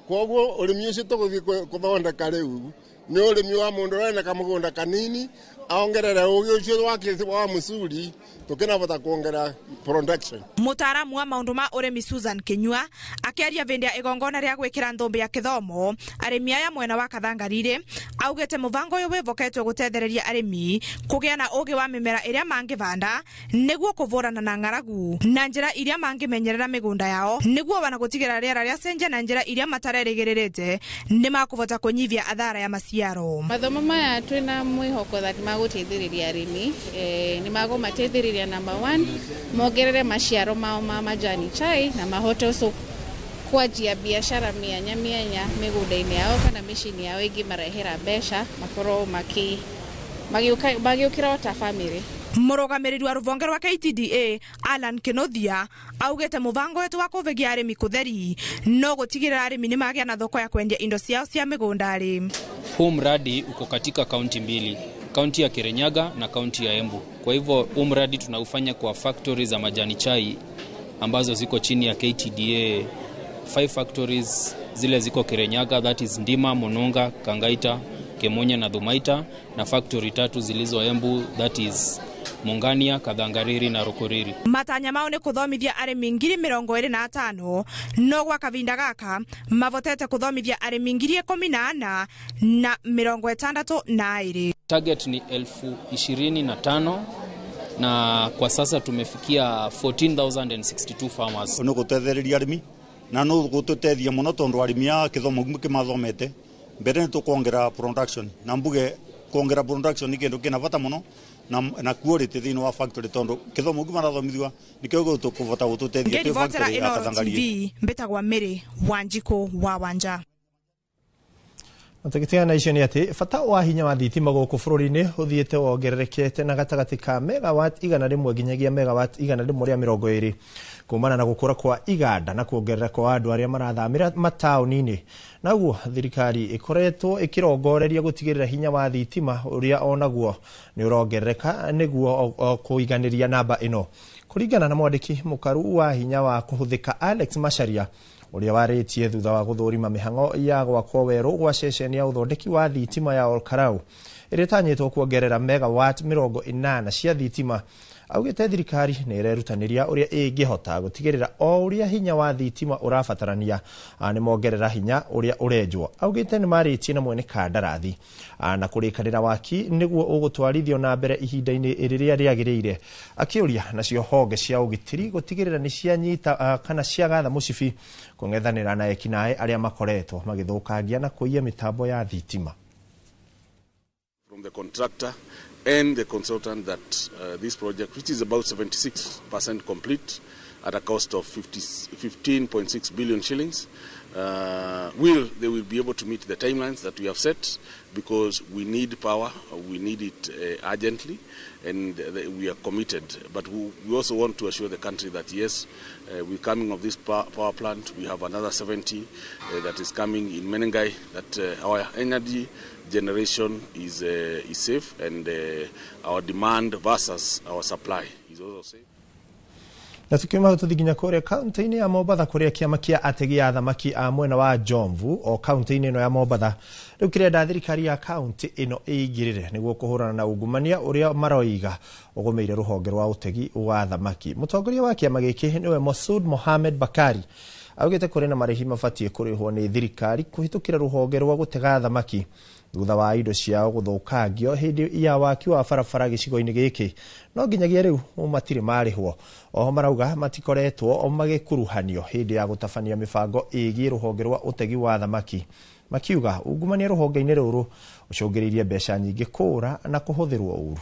Koguo ũrĩmi ũcio tũgũthiĩ kũthondeka rĩu nĩ ũrĩmi wa mũndũ ũrenda kamũgũnda kanini aongerere ugi ucio wa musuri tukina bota kuongera production. Mutaaramu wa maundu ma urimi Susan Kinyua akiaria vendia igongona ria gwikira nthumbi ya kithomo arimi aya mwena wa Kathangarire augete mubango uyu wivoketwe gutethereria arimi kugia na ugi wa mimera iria mangivanda niguo kuvurana na ng'aragu na njira iria mangimenyerera migunda yao niguo wana gutigira riera ria cenjia na njira iria matarerigirite ni makuvota kunyivia athara ya maciaro. Mathomo maya twina mwihoko that maguteithiriria arimi ni magumateithiriria number 1 mongerere maciaro mao ma majani chai na mahote uso kwajia biashara mianya migunda-ini yao kana micini yao ingi marehera mbeca makorwo magiukira ta family. Murugamiriri wa ruvonge rwa KTDA Alan Kinothia augete mubango wetu wa kuvegia arimi kutheri no gutigirira arimi ni magia na thoko ya kwendia indo ciao cia migundari. Huu mradi uko katika kaunti mbili, kaunti ya Kirinyaga na kaunti ya Embu. Kwa hivyo huu mradi tunaufanya kwa factories za majani chai ambazo ziko chini ya KTDA. 5 factories zile ziko Kirinyaga, that is Ndima, Mununga, Kangaita, Kemunya na Dhumaita, na factory 3 zilizo Embu, that is Mungania, Kathangariri na Rukuriri. Matanya mao ni kuthomithia arimi 25,000 no gwa kavinda gaka mavotete kuthomithia arimi 14,000 na 62. Target ni 25,000 na kwa sasa tumefikia 14,062 farmers. Ono gutethereria arimi na no gututethia muno tondu arimi a kithomo kimathomete mbere ni tukuongera production na mbuge kuongera production ni kindu kina bata muno na quality thini wa factory tondu kithomo kimarathomithwa nikio tukuvota gututethia ki factory ya Kathangarire. Mbetagwa Mary Wanjiko wa Wanja. Natakitia na isheni ati fata wa hinya wa thitima guku bururi-ini uthiete wongererekete na gatagati ka megawatt 100 nginyagia megawatt 120 kumana na gukura kwa iganda na kuongerera kwa andu aria marathamira matauni-ini. Naguo thirikari ikoretwo ikirongoreria gutigirira hinya wa thitima uria onaguo ni urongerereka niguo kuiganiria namba ino. Kuringana na mwandiki mukaru wa hinya wa kuhuthika Alex Macharia uria waritie thutha wa guthurima mihango ya gwakwo weru gwa ceceni ya uthondeki wa thitima ya Olkarau iritanyitwo kuongerera megawatt 80 cia thitima. Augite thirikari ni irerutaniria uria ingihota gutigirira o uria hinya wa thitima urabatarania ni mongerera hinya uria urenjwo. Augite ni maritie na mwene kandarathi na kurikanira waki niguo ugutwarithio na mbere ihinda-ini iriria riagirire. Akiuria nacio honge cia ugitiri gutigirira ni cianyita kana ciagatha mucibi kung'ethanira na ekinae aria makoretwo magithukangia na kuiya mitambo ya thitima. From the contractor and the consultant that this project, which is about 76% complete at a cost of 15.6 billion shillings, they will be able to meet the timelines that we have set, because we need power, we need it urgently, and we are committed. But we also want to assure the country that yes, with coming of this power plant, we have another 70 that is coming in Menengai, that our energy generation is safe, and our demand versus our supply is also safe. Na tukiuma tuthiginya kuria kaunti-ini ya Mombatha kuria kiama kia ategi a thamaki a mwena wa Jomvu o kaunti-ini ino ya Mombatha riu kirenda thirikari ya kaunti ino igirire niguo kuhurana na ungumania uria maroiga ugumeire ruhonge rwa utegi wa thamaki. Mutongoria wa kiama giki niwe Masoud Mohamed Bakari augite kuri na marihi mabatie kurihwo ni thirikari kuhitukira ruhonge rwa gutega thamaki thutha wa indo ciao guthukangio hindi ya waki wa barabara gicigo-ini giki. No nginyagia riu matire marihwo. Oho marauga matikoretwo magikuruhanio hindi ya gutabania mibango igi ruhonge rwa utegi wa thamaki. Makiuga ungumania ruhonge-ini ruru ucungiririe mbeca nyingi kura na kuhuthirwo uru.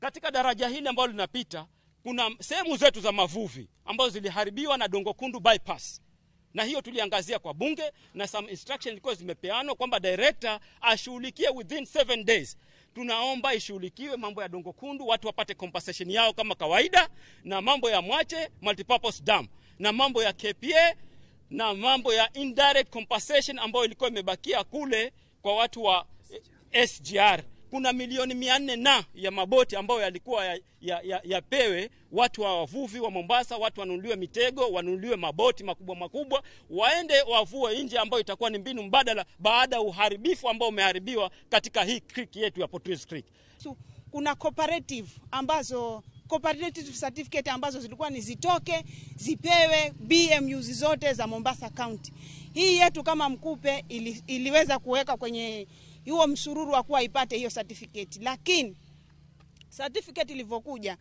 Katika daraja hili ambalo linapita kuna sehemu zetu za mavuvi ambazo ziliharibiwa na Dongo Kundu bypass. Na hiyo tuliangazia kwa bunge na some instruction ilikuwa zimepeanwa kwamba director ashughulikie within 7 days. Tunaomba ishughulikiwe mambo ya Dongo Kundu, watu wapate compensation yao kama kawaida, na mambo ya Mwache multipurpose dam, na mambo ya KPA, na mambo ya indirect compensation ambayo ilikuwa imebakia kule kwa watu wa SGR. kuna milioni 400 ya maboti ambayo yalikuwa yapewe watu wa wavuvi wa Mombasa, watu wanunuliwe mitego, wanunuliwe maboti makubwa, waende wavue nje, ambayo itakuwa ni mbinu mbadala baada ya uharibifu ambao umeharibiwa katika hii creek yetu ya Portwis Creek. Kuna cooperative certificate ambazo zilikuwa ni zitoke zipewe BMUs zote za Mombasa County. Hii yetu kama Mkupe iliweza kuweka kwenye huo msururu wa kuwa ipate hiyo certificate, lakini certificate ilivyokuja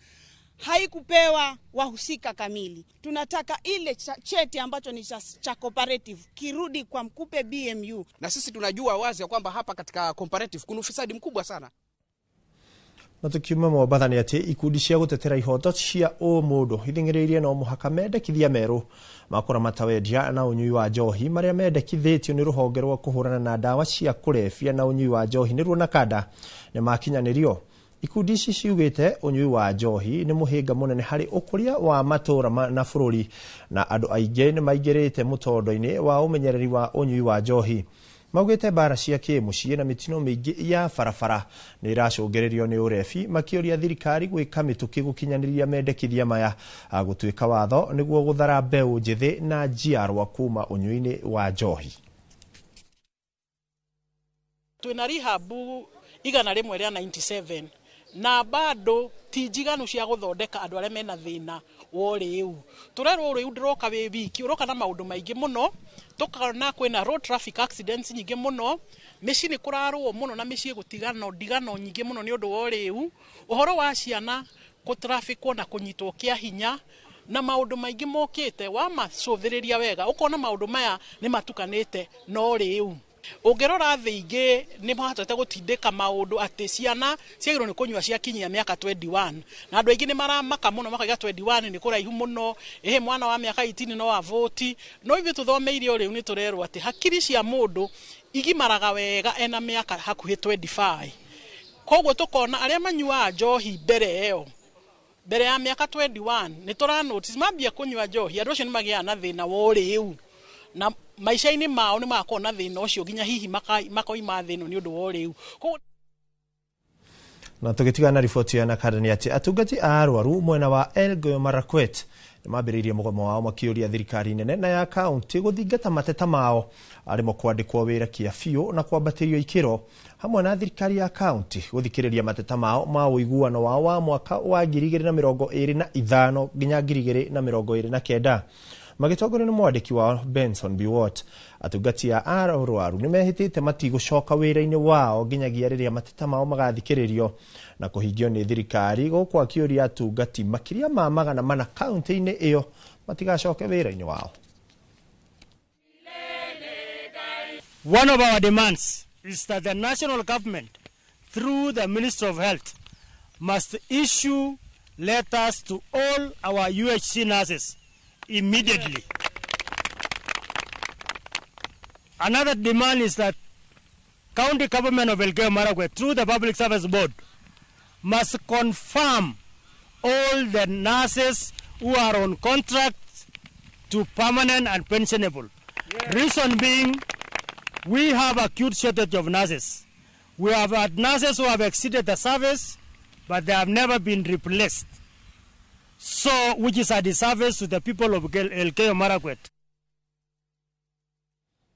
haikupewa wahusika kamili. Tunataka ile cheti ambacho ni cha cooperative kirudi kwa Mkupe BMU. Na sisi tunajua wazi kwamba hapa katika cooperative kuna ufisadi mkubwa sana. Na tukiuma Mombasa ni ati ikundi cia gutetera ihoto cia mundu ithingiririe no muhaka mendekithia meru makora matawendia na unyui wa njohi maria mendekithitio ni ruhonge rwa kuhurana na dawa cia kurefia na unyui wa njohi ni ruona kada ni makinyanirio. Ikundi ici ciugite unyui wa njohi ni muhinga munene hari ukuria wa matura na bururi na andu aingi ni maigirite mutondo-ini wa umenyereri wa unyui wa njohi. Maugite bara cia kimucii na mitino mingi ya farafara ni iracungiririo ni urefi makioria thirikari gwika mituki gukinyaniria mendekithia maya gutuika watho niguo guthara mbeu njithi na njiarwa kuma unyui-ini wa njohi. Twina rehabu igana rimwe ria 97 na bado tijiganu cia guthondeka andu aria mena thina wo riu. Turerwo riu ndiroka wi wiki uroka na maundu maingi muno, tukana kwina road traffic accidents nyingi muno, micini kurarwo muno na micie gutigano nyingi muno ni undu wo riu, uhoro wa ciana ku traffic na kunyitwo kia hinya na maundu maingi mokite wa macuviriria wega ukona maundu maya ni matukanite no riu. Ungerora thiingi ni mahatete gutindika maundu ati ciana ciagirwo ni kunyua cia kinyia miaka 21 na andu aingi ni maramaka muno makaiga 21 ni kuraihu muno mwana wa miaka 18 no avoti no ithu tuthomeirio riu ni turerwo ati hakiri cia mundu igimaraga wega ena miaka hakuhi 25 koguo tukona aria manyua njohi mbere ya miaka 21 ni tura notice mambia kunyua njohi andu acio ni magia na thina wo riu na maisha-ini mao ni makona thina ucio nginya hihi makoima thina ni undu wo riu. Na tugitigana riboti ya nakada ni ati atungati a arwaru mwena wa Elgeyo Marakwet ni mambiririe mugomo wao makioria thirikari nene na ya kaunti guthingata mateta mao arimo kwandikwo wira kia biu na kwambatirio ikiro hamwe na thirikari ya kaunti guthikiriria mateta mao ma uiguano wao wa mwaka wa 2025 nginya 2029. Magitongorio ni mwandiki wa Benson Biwott atungati a arwaru ni mehitite matigucoka wira-ini wao nginyagia riria mateta mao magathikiririo na kuhingio ni thirikari gukwa kioria atungati makiria ma 400 kaunti-ini iyo matigacoke wira-ini wao. One of our demands is that the national government through the Ministry of Health must issue letters to all our UHC nurses immediately. Another demand is that county government of Elgeyo Marakwet through the Public Service Board must confirm all the nurses who are on contract to permanent and pensionable. Reason being, we have acute shortage of nurses. We have had nurses who have exceeded the service, but they have never been replaced. So, which is a disservice to the people of Elgeyo Marakwet.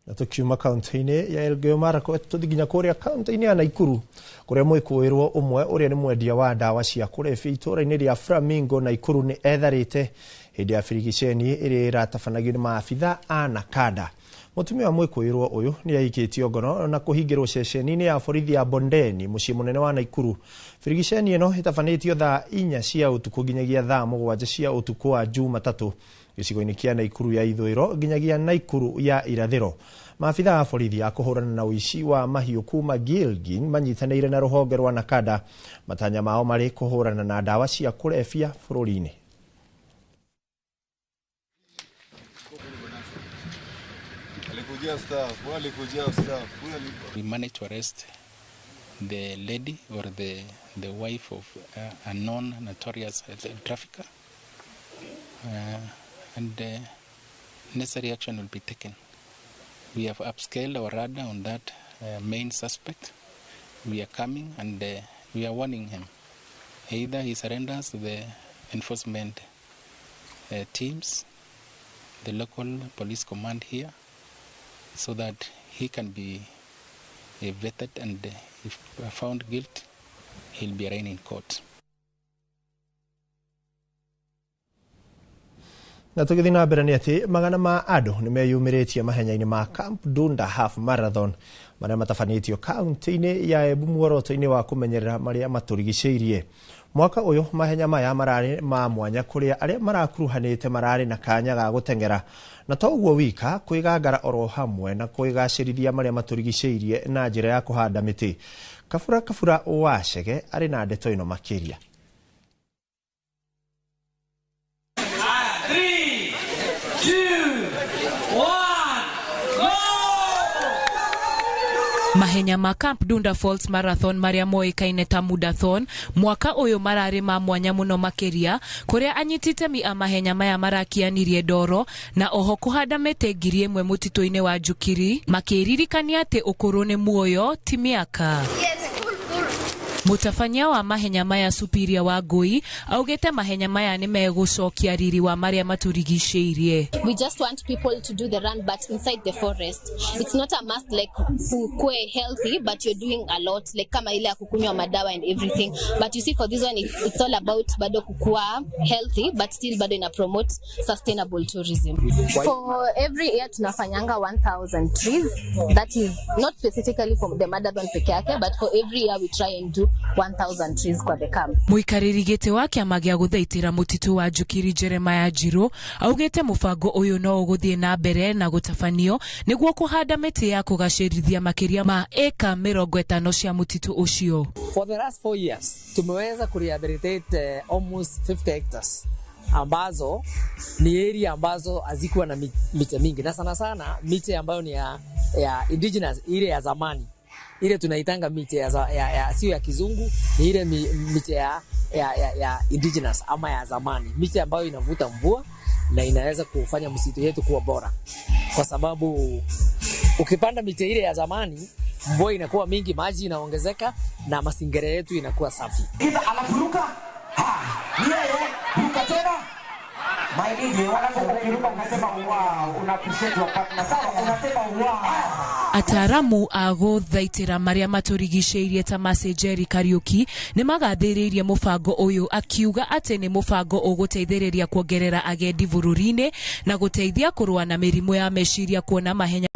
Na tukiuma kaunti-ini ya Elgeyo Marakwet tuthiginya kuria kaunti-ini ya Naikuru kuria mwikuirwo umwe uria ni mwendia wa dawa cia kurefia itura-ini ria Flamingo Naikuru ni etharite hindi ya firigiceni iri ratabanagio ni maabitha a nakada. Mutumia wa mwikuirwo uyu ni aikitio ngono na kuhingirwo ceceni-ini ya borithi ya Bondeni mucii munene wa Naikuru. Firigiceni ino itabanitio thaa 4 cia utuku nginyagia thaa 7 cia utuku wa Jumatatu gicigo-ini kia Naikuru ya ithwiro nginyagia Naikuru ya irathiro. Maabitha a borithi ya kuhurana na uici wa mahiu kuma Gilgin manyitanĩire na ruhonge rwa nakada matanya mao mari kuhurana na dawa cia kurefia bururi-ini. We managed to arrest the lady or the wife of a known notorious trafficker, and necessary action will be taken. We have upscaled our radar on that main suspect, we are coming and we are warning him. Either he surrenders to the enforcement teams, the local police command here, so that he can be vetted, and if found guilty, he'll be arraigned in court. Na tugithi na mbere ni ati magana ma andu ni meyumiritie mahenya-ini ma Camp Dunda Half Marathon maria matafanitio kaunti-ini ya Embu muoroto-ini wa kumenyerera maria maturigiceirie. Mwaka uyu mahenya maya marari ma mwanya kuria aria marakuruhanite marari na kanya ga gutengera, na to uguo wika kwigangara oro hamwe na kwigacirithia maria maturigiceirie na njira ya kuhanda miti. Kabura Wachege ari na ndeto ino makiria. Mahenya ma Camp Dunda Falls Marathon maria moikaine ta Mudathon mwaka uyu marari ma mwanya muno makiria kuria anyitite mi mahenya maya marakianirie ndoro na oho kuhanda miti 1,000 mutito-ini wa Njukiri makiririkania ati ukuru ni muoyo ti miaka. Mutafanyia wa mahenya maya Superior wa Ngui augete mahenya maya ni megucokia riri wa maria maturigiceirie. We just want people to do the run but inside the forest. It's not a must like kukue healthy but you're doing a lot like kama ile ya kukunywa madawa and everything. But you see for this one it's all about bado kukua healthy but still bado ina promote sustainable tourism. For every year tunafanyanga 1,000 trees. That is not specifically for the marathon peke yake but for every year we try and do 1,000 trees kwa the camp. Muikariri gite wa kiama gia guthaitira mutitu wa Njukiri Jeremiah Njiro augete mubango uyu no uguthie na mbere na gutafanio niguo kuhanda miti ya kugacirithia makiria ma eka 50 cia mutitu ucio. For the last 4 years tumeweza kurehabilitate almost 50 hectares ambazo ni area ambazo hazikuwa na miti mingi na sana miti ambayo ni ya indigenous, ile ya zamani. Ile tunaitanga miti sio ya kizungu, ni ile miti ya indigenous ama ya zamani, miti ambayo inavuta mvua na inaweza kufanya msitu yetu kuwa bora, kwa sababu ukipanda miti ile ya zamani mvua inakuwa mingi, maji inaongezeka na mazingira yetu inakuwa safi. Anafuruka ruka tena Ataramu a guthaitira maria maturigiceirie ta Masejeri Kariuki ni magathiririe mubango uyu akiuga ati ni mubango uguteithiriria kuongerera agendi bururi-ini na guteithia kurua na mirimu ya meciria kuona mahenya.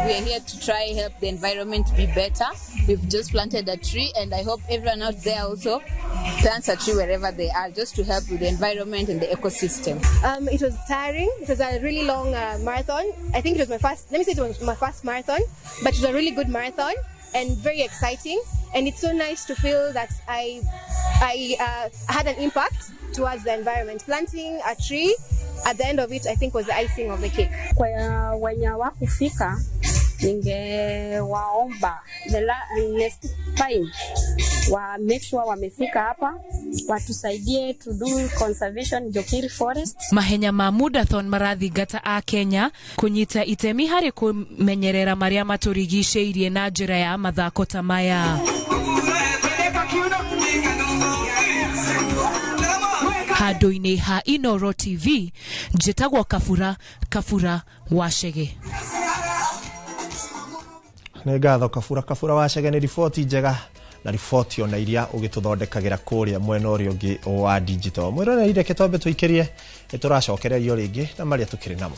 We are here to try help the environment be better. We've just planted a tree and I hope everyone out there also plants a tree wherever they are, just to help with the environment and the ecosystem. It was tiring. It was a really long marathon. I think it was my first, it was my first marathon, but it was a really good marathon and very exciting. And it's so nice to feel that I had an impact towards the environment. Planting a tree at the end of it, I think, was the icing of the cake. Kwa wenye wakufika, ningewaomba the next time wa make sure wamefika hapa, watusaidie to do conservation Njukiri Forest. Mahenya ma Mudathon marathingata a Kenya kunyita itemi hari kumenyerera maria maturigiceirie na njira ya mathako ta maya. Handu-ini ha Inoro TV, njitagwo Kabura Wachege. Nĩ ngatho Kabura Wachege, nĩ riboti njega na riboti ona iria ugituthondekagira kuria mwena uria ungi wa digital. Mwirone ireke twambe tuikirie turacokererio ringi na maria tukiri namo.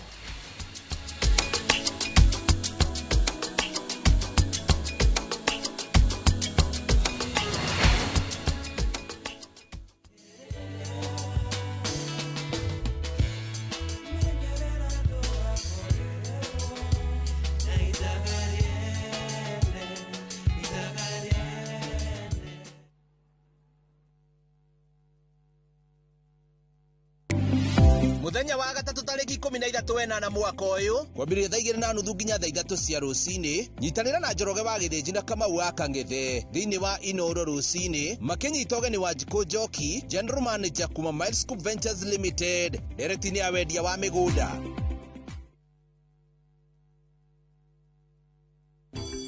muthenya wa gatatu tariki 13 mwaka uyu kwambiria thaa 2:30 nginya thaa 3 cia rucini nyitanira na Njoroge wa Githĩnji na Kamau wa Kang'ethe thiini wa Inooro rucini makinyita ũgeni wa Njiko Njoki General Manager kuma Miles Scoop Ventures Limited directini ya wendia wa migunda.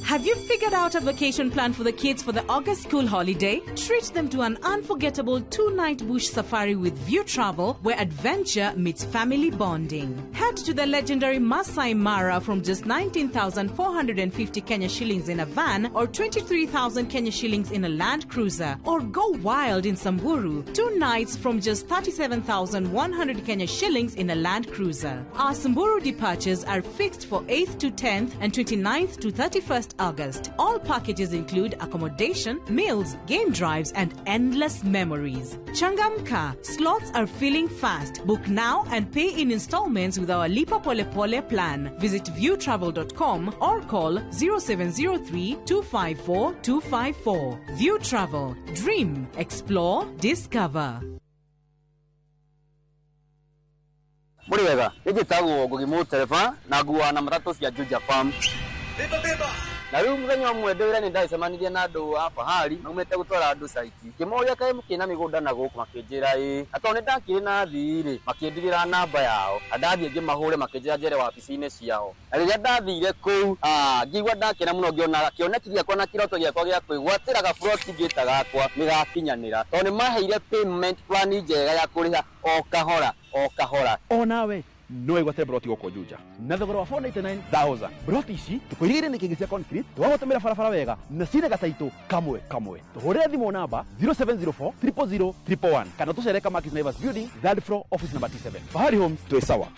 Have you figured out a vacation plan for the kids for the August school holiday? Treat them to an unforgettable 2-night bush safari with View Travel, where adventure meets family bonding. Head to the legendary Masai Mara from just 19,450 Kenya shillings in a van or 23,000 Kenya shillings in a Land Cruiser. Or go wild in Samburu, 2 nights from just 37,100 Kenya shillings in a Land Cruiser. Our Samburu departures are fixed for 8th to 10th and 29th to 31st August. All packages include accommodation, meals, game drives, and endless memories. Changamka, slots are filling fast. Book now and pay in installments with our Lipa Pole Pole plan. Visit viewtravel.com or call 0703-254-254. View Travel. Dream, explore, discover. Muriwega, igitagwo Ngugimu Tereba na nguwa na matatu cia Juja Farm. Beba. Na rĩu mũthenya ũmwe ndĩwĩra nĩ ndacemanirie na andũ a Bahari maumĩte gũtwara andũ saiti. Kĩmoria kaĩ mũkĩna mĩgũnda na gũkũ makĩnjĩra atĩ nĩ ndakĩrĩ na thirĩ makĩndigĩra namba yao. Ndathiĩ ngĩmahũre makĩnjĩra njere wabici-inĩ ciao. Na rĩrĩa ndathire kũu ngĩigua ndakena mũno ngĩona kĩoneki gĩakwa na kĩroto gĩakwa gĩa kwĩgwatĩra gaburoti ngĩta gakwa nĩgakinyanĩra. Tondũ nĩ maheire payment plan njega ya kũrĩha o kahora. O nawe no igwate broti goko Juja na thogora wa 499,000 broti ici tukoirigire ni kingisia concrete twagotomera barabara wega na cine gataito kamwe tuhore thimo namba 0704 000 111 kana tucereka Markis Naivas Building 3rd floor office number 27 Bahari Homes to sawa.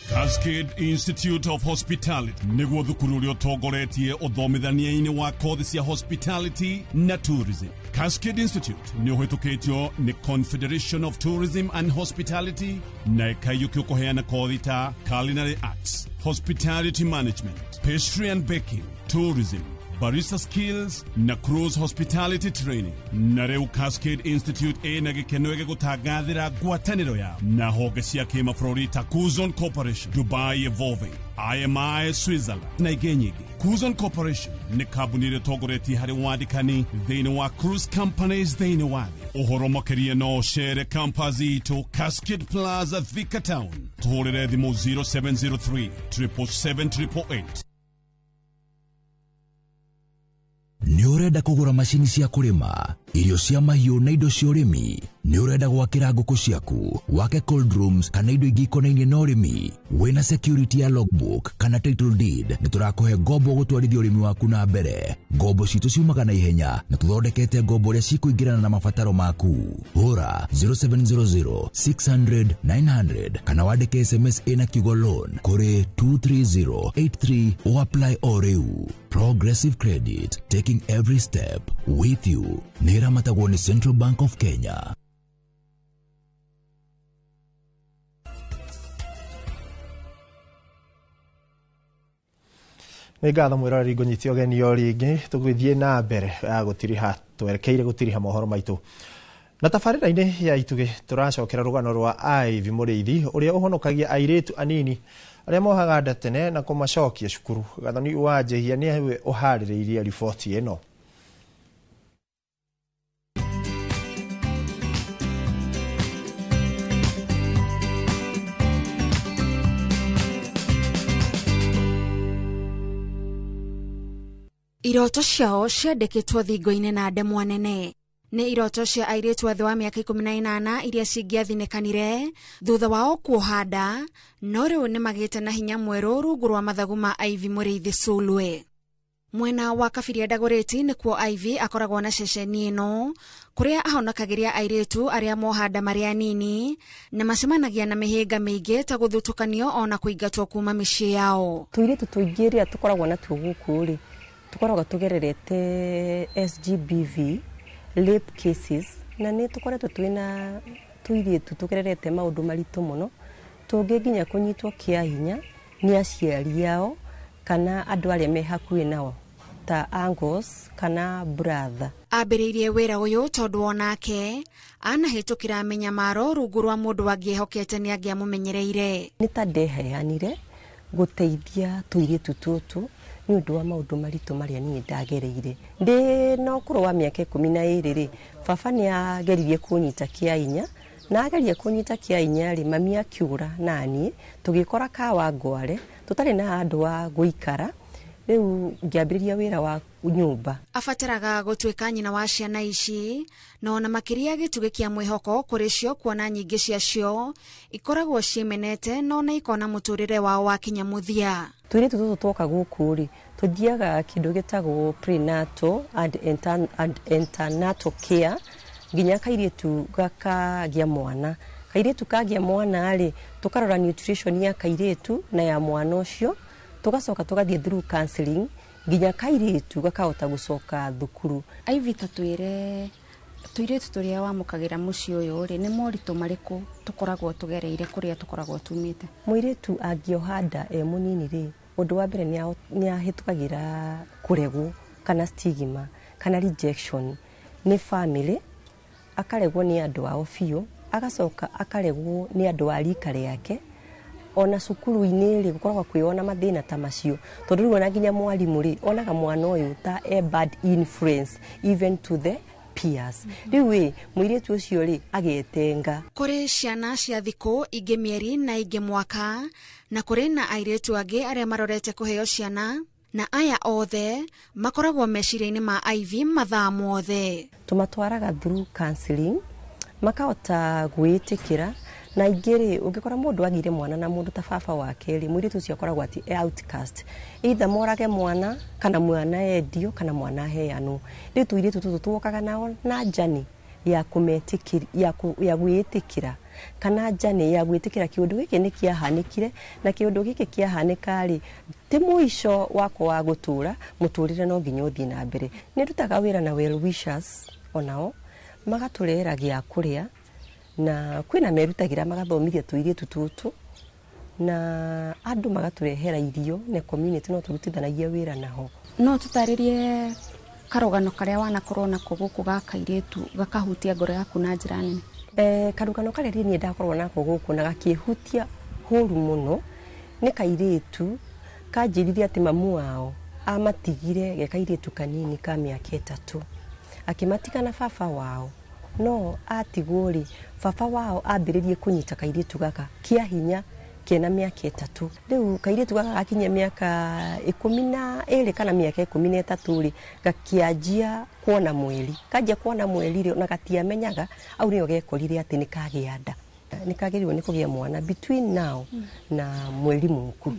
Cascade Institute of Hospitality niguo thukuru uria utongoretie uthomithania-ini wa kothi cia hospitality na tourism. Cascade Institute ni uhitukitio ni Confederation of Tourism and Hospitality na ikayuki kuheana kothi ta culinary arts, hospitality management, pastry and baking, tourism, barista skills na cruise hospitality training. Na rĩu Cascade Institute ĩna gĩkeno gĩgũtangathĩra ngwatanĩro yao na honge cia kĩmabũrũri ta Kuzon Corporation, Dubai Evolving, IMI Switzerland na ingĩ nyingĩ. Kuzon Corporation nĩ kambuni ĩrĩa ĩtongoretie harĩ wandĩkani thĩinĩ wa cruise companies thĩinĩ wa thĩ. Ũhoro makĩria no ũcere campus itũ Cascade Plaza Thika Town. Tũhũrĩre thimũ 0703 777 888. Nĩ ũrenda kũgũra macini cia kũrĩma, irio cia mahiũ na indo cia ũrĩmi? Nĩ ũrenda gwakĩra ngũkũ ciaku, wake cold rooms kana indo ingĩ ikonainie na ũrĩmi? Wĩna security ya logbook kana title deed, nĩ tũrakũhe ngombo gũtwarithia ũrĩmi waku na mbere. Ngombo citũ ciumaga na ihenya na tũthondekete ngombo iria cikũingĩrana na mabataro maku. Hũra 0700 600 900 kana wandĩke SMS ĩna kiugo loan kũrĩ 23083 o apply o rĩu. Progressive Credit, taking every step with you. Nira matagwo ni Central Bank of Kenya. Nĩ ngatho mwĩroreri ngũnyitia ũgeni o rĩngĩ tũgĩthiĩ na mbere gũtiriha twerekeire gũtiriha mohoro maitũ. Na tabarĩra-inĩ ya itugĩ tũracokera rũgano rwa Ivy Mũrĩithi ũrĩa ũhonokagia airĩtu anini arĩa mohaga nda tene na kũmacokia cukuru. Gathoni wa Njehia nĩwe ũharĩrĩirie riboti ĩno. Iroto ciao ciandĩkĩtwo thingo-inĩ na ndemwa nene. Nĩ iroto cia airĩtu a thĩ wa mĩaka 18 iria cingĩathinekanire thutha wao kuoha nda, no rĩu nĩ magĩte na hinya mwerũ rungu rwa mathagu ma Ivy Mũrĩithi Sulwe. Mwena wa Kabiria Dagoretti nĩkuo Ivy akoragwo na ceceni ĩno kũrĩa ahonokagĩria airĩtu arĩa moha nda marĩ anini na macemanagia na mĩhĩnga mĩingĩ ta gũthutũkanio ona kũingatwo kuma mĩciĩ yao. Tũirĩtu tũingĩ rĩrĩa tũkoragwo natuo gũkũ rĩ, tukoragwo tugererete SGBV rape cases na nĩ tukoretwo twĩna tuirĩtu tugererete maũndũ maritũ mũno, tũngĩ nginya kũnyitwo kĩa hinya nĩ aciari ao kana andũ arĩa me hakuhĩ nao ta uncles kana brother. Ambĩrĩirie wĩra ũyũ tondũ onake anahĩtũkĩra menyamaro rungu rwa mũndũ angĩehokete nĩ angĩamũmenyereire. Nĩ ta ndeheanire gũteithia tũirĩtu tũtũ nĩ ũndũ wa maũndũ maritũ marĩa niĩ ndagereire. Ndĩ na ũkũrũ wa mĩaka 12 baba nĩ ageririe kũnyita kĩainya, na ageria kũnyita kĩainya rĩ mami akiura nani tũgĩkora Kawangware tũtarĩ na andũ wa gũikara. Rĩu ngĩambĩrĩria wĩra wa nyũmba. Abataraga gũtuĩka nyina wa ciana ici, no na makĩria gĩtugĩ kĩa mwĩhoko kũrĩ cio, kuona nyingĩ ciacio ikoragwo ciĩmenete no na ikona mũtũrĩre wao wa kinyamũthia. Tũirĩtu tũtũ twoka gũkũ rĩ tũthiaga kĩndũ gĩtagwo prenatal and antenatal care nginya kairĩtu gakagĩa mwana. Kairĩtu kagĩa mwana rĩ tũkarora nutrition ya kairĩtu na ya mwana ũcio, tugacoka tugathiĩ through counseling nginya kairĩtu gakahota gũcoka thukuru. Aivi tatwĩre tũirĩtu tũrĩa wamũkagĩra mũciĩ ũyũ rĩ nĩ moritũ marĩkũ tũkoragwo tũgereire kũrĩa tũkoragwo tumĩte? Mũirĩtu angĩoha nda mũnini rĩ ũndũ wa mbere nĩ ahĩtũkagĩra kũregwo kana stigma kana rejection nĩ family, akaregwo nĩ andũ ao biũ, agacoka akaregwo nĩ andũ a rika rĩake. Ona cukuru-inĩ rĩ gũkoragwo kwĩona mathĩna ta macio tondũ rĩu ona nginya mwarimũ rĩ onaga mwana ũyũ ta bad influence even to the peers. Rĩu mũirĩtu ũcio rĩ agetenga. Kũrĩ ciana cia thikũ ingĩ mĩeri na ingĩ mwaka, na kũrĩ na airĩtu angĩ arĩa marorete kũheo ciana, na aya othe makoragwo meciria-inĩ ma Ivy mathaa mothe. Tũmatwaraga through counseling makahota gwĩtĩkĩra. Na ingĩ ũngĩkora mũndũ agire mwana na mũndũ ta baba wake rĩ mũirĩtu ũcio akoragwo ati outcast, either morage mwana kana mwana endio kana mwana heanwo. Rĩu tũirĩtu tũtũ twokaga nao na njani ya kũmetĩkĩria ya gwĩtĩkĩra kana njani ya gwĩtĩkĩra kĩũndũ gĩkĩ nĩ kĩahanĩkire na kĩũndũ gĩkĩ kĩahanĩka rĩ ti mũico wako wa gũtũra, mũtũrĩre no nginya ũthiĩ na mbere. Nĩ ndutaga wĩra na well wishers onao magatũrehera gĩa kũrĩa na kwĩna merutagĩra magathomithia tũirĩtu tũtũ na andũ magatũrehera irio na community no tũrutithanagia wĩra naho. No tũtarĩrie karũgano karĩa wanakorwo nako gũkũ ga kairĩtu gakahutia ngoro yaku na njĩra nene? Karũgano karĩa niĩ ndakorwo nako gũkũ na gakĩhutia hũru mũno nĩ kairĩtu kanjĩrire atĩ mamu wao amatigire ge kairĩtu kanini ka mĩaka 3 akĩmatiga na baba wao. No atigwo rĩ baba wao ambĩrĩrie kũnyita kairĩtu gaka kĩa hinya kena mĩaka 3. Rĩu kairĩtu gaka gakinyia mĩaka 12 kana mĩaka 13 rĩ gakĩanjia kuona mweri. Kanjia kuona mweri rĩ na gatiamenyaga au nĩo gekorire atĩ nĩ kagĩa nda. Nĩ kagerirwo nĩ kũgĩa mwana between now na mweri mũku.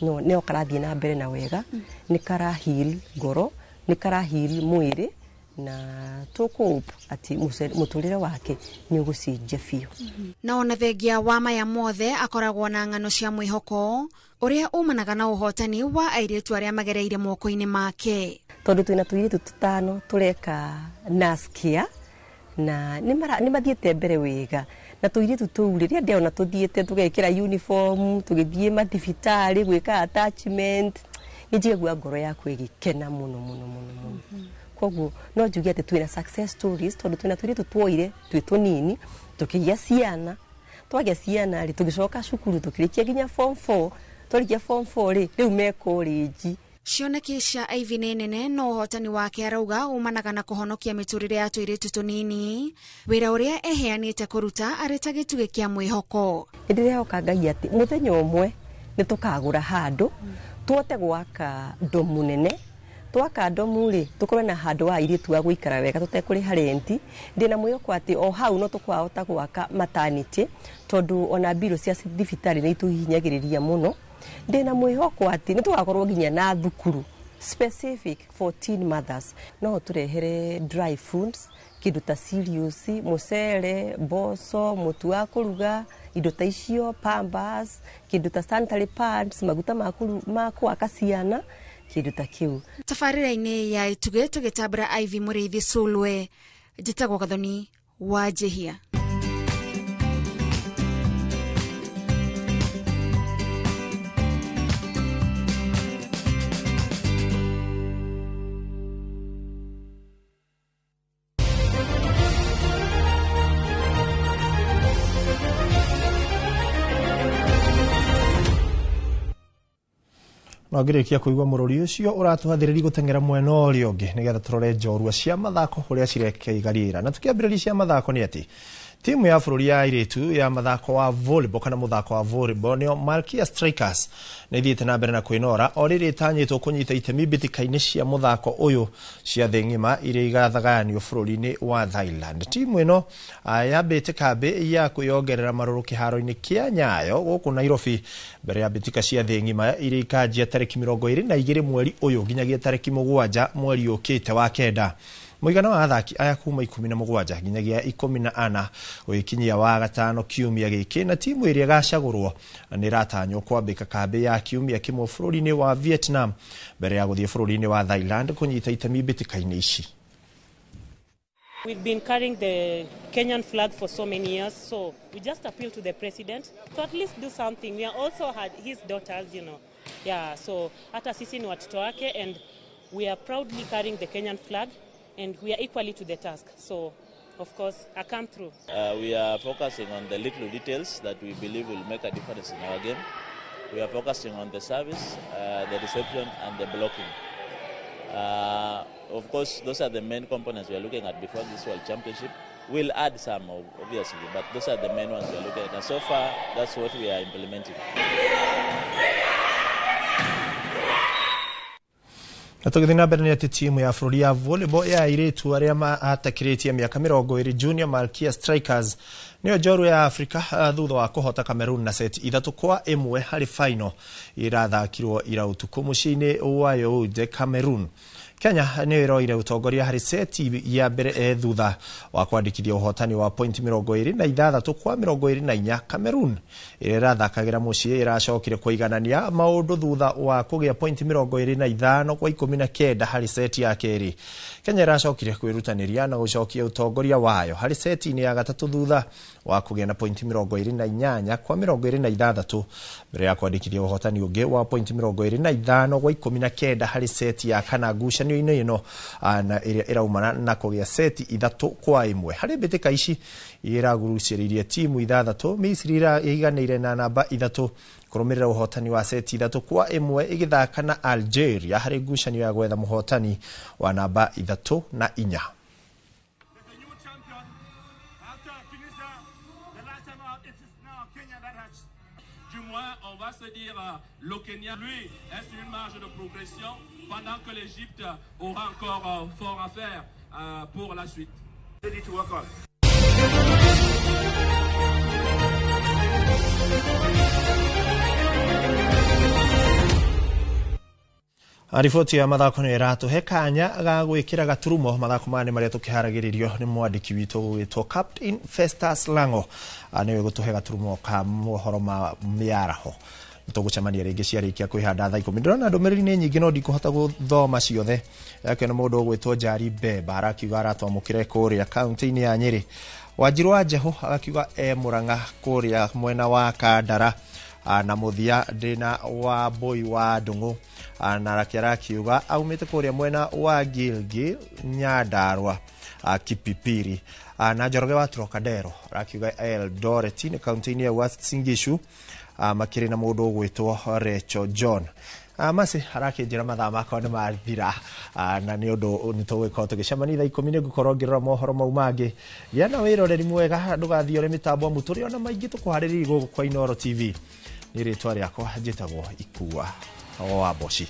No nĩo karathiĩ na mbere na wega, nĩ karahil ngoro, nĩ karahil mwĩrĩ na tũkũhope ati mũtũrĩre wake nĩ ũgũcenjia biũ. Na ona thengia wa maya mothe akoragwo na ng'ano cia mwĩhoko ũrĩa umanaga na ũhotani wa airĩtu arĩa magereire moko-inĩ make. Tondũ twĩna tũirĩtu 5 tũreka naskia na nĩ mathiĩte mbere wega na tũirĩtu tũu rĩrĩa ndĩona tũthiĩte tũgekĩra uniform tũgĩthiĩ mathibitarĩ gwĩka attachment nĩ njigua ngoro yaku ĩgĩkena mũno mũno mũno mũno. Koguo no njuge atĩ twĩna success stories tondũ twĩna tũirĩtu twoire twĩ tũnini tũkĩgĩa ciana, twagĩa ciana rĩ tũgĩcoka cukuru tũkĩrĩkia nginya form 4, tũrĩkia form 4 rĩ rĩu me college. Cioneki cia Ivy nĩ nene no ũhotani wake arauga umanaga na kũhonokia mĩtũrĩre ya tũirĩtu tũnini, wĩra ũrĩa eheanĩte kũruta arĩ ta gĩtugĩ kĩa mwĩhoko. Ndĩrehoka Ngai atĩ mũthenya ũmwe nĩ tũkagũra handũ tuote gwaka ndomu nene. Twaka ndomu rĩ tukorwo na handũ wa airĩtu wa gũikara wega tũtekũrĩha renti. Ndĩna mwĩhoko atĩ o hau no tũkwahota gwaka maternity tondũ ona mbiro cia thibitarĩ nĩ itũhihinyagĩrĩria mũno. Ndĩna mwĩhoko atĩ nĩ tũgakorwo nginya na thukuru specific for teen mothers. No tũrehere dry foods, kĩndũ ta cereals, mũcere, mboco, mũtu wa kũruga, indo ta icio, pampers, kĩndũ ta sanitary pads, maguta ma kwaka ciana, kĩndũ ta kĩu. Tabarĩra-inĩ ya itugĩ tũgĩtambũra Ivy Mũrĩithi Sulwe, njĩtagwo Gathoni wa Njĩhia. no ngirikia kuigwa mururi ucio uratuhathiriri gutengera mwena urio ngi nigetha turore njorua cia mathako uria cirekegarira na tukiambiriria cia mathako ni ati timu ya bururi ya iritu ya mathako wa volleyball kana muthako wa volleyball nio Malkia Strikers ni thiete na mbere na kwinora oriri tanyitwo kunyita itemi bitikaini cia muthako uyu cia thengima iria igathagayanio bururi-ini wa Thailand. Timu ino yambite kambi ya kwiyongerera maruru kiharo-ini kia Nyayo guku Nairobi mbere ya bitika cia thengima iria ikanjia tariki 22 mweri uyu nginyagia tariki 7 mweri ukite wa kenda. Muigana wa athaki aya kuma 17 nginyagia 14 wikinyia wa gatano kiumia giki na timu iria gacagurwo ni ratanywo kwambika kambi ya kiumia kimwe bururi-ini wa Vietnam mbere ya guthie bururi-ini wa Thailand kunyita itemi bitika-ini ici. We've been carrying the Kenyan flag for so many years, so we just appeal to the president to at least do something. We also had his daughters, Yeah, so hata sisi ni watoto wake and we are proudly carrying the Kenyan flag and we are equally to the task. So, of course, I come through. We are focusing on the little details that we believe will make a difference in our game. We are focusing on the service, the reception and the blocking. Of course, those are the main components we are looking at before this World Championship. We'll add some, obviously, but those are the main ones we are looking at. And so far, that's what we are implementing. Natugithina mbere ni ati timu ya bururi ya volleyball ya iritu aria matakiritie miaka 20 Junior Malkia Strikers niyo njorua ya Afrika thutha wa kuhota Cameroon na set 3-1 hari final irathakirwo ira utuku muciini wa Yaounde Cameroon. Kenya niyo iroire utongoria hari seti ya mbere thutha wa kwandikithia uhotani wa point 26-24 Cameroon irathakagira mucii iracokire kuiganania maundu thutha wa kugia point 25-19 hari seti ya keri. Kenya iracokire kwirutaniria na gucokia utongoria wayo hari seti ni ya gatatu thutha wa kugia na point 28-26 mbere ya kwandikithia uhotani ungi wa point 25-19 hari seti ya kana ngucanio ino na iria iraumana na kugia seti 3-1 hari bitika ici iraguruciririe timu 6 Misiri iganire na namba 3 kurumirira uhotani wa seti 3-1 igithaka na Algeria hari ngucanio ya gwetha muhotani wa namba 3-4. On va se dire le Kenya lui est sur une marge de progression pendant que l'Égypte aura encore fort à faire pour la suite. Ready to work on. Riboti ya mathako ni iratuhe kanya ga gwikira gaturumo mathako mane maria tukiharagiririo ni mwandiki witu witwo Captain Festus Lango niwe gutuhe gaturumo ka mohoro ma miaraho tugucemania ringi ciarikia kwihanda thaa 10 ndona ndumiriri ni nyingi no ndikuhota guthoma ciothe yake na mundu gwitwo Njari Bemba arakiuga aratwamukire kuria kaunti-ini ya Nyeri. Wanjiru wa Jeho agakiuga Murang'a kuria mwena wa Kandara na muthia ndina wa Boi wa Ndungu na rakiuga aumite kuria mwena wa Gilgil Nyandarua Kipipiri na Njoroge wa Trocadero rakiuga Eldoret ni kaunti-ini ya Uasin Gishu makiri na mundu gwitwo Recho John masi harakinjira mathaa makwa ni mathira na ni undu nitugwika tugicemania thaa 10 ni gukorwo ngirora mohoro mau mangi gĩa na wiroreri mwega ndugathiore mitambo muturi ona maingi tukuhariririe guku kwa Inooro TV ni ritwa riakwa njitagwo Ikua wa Boshi.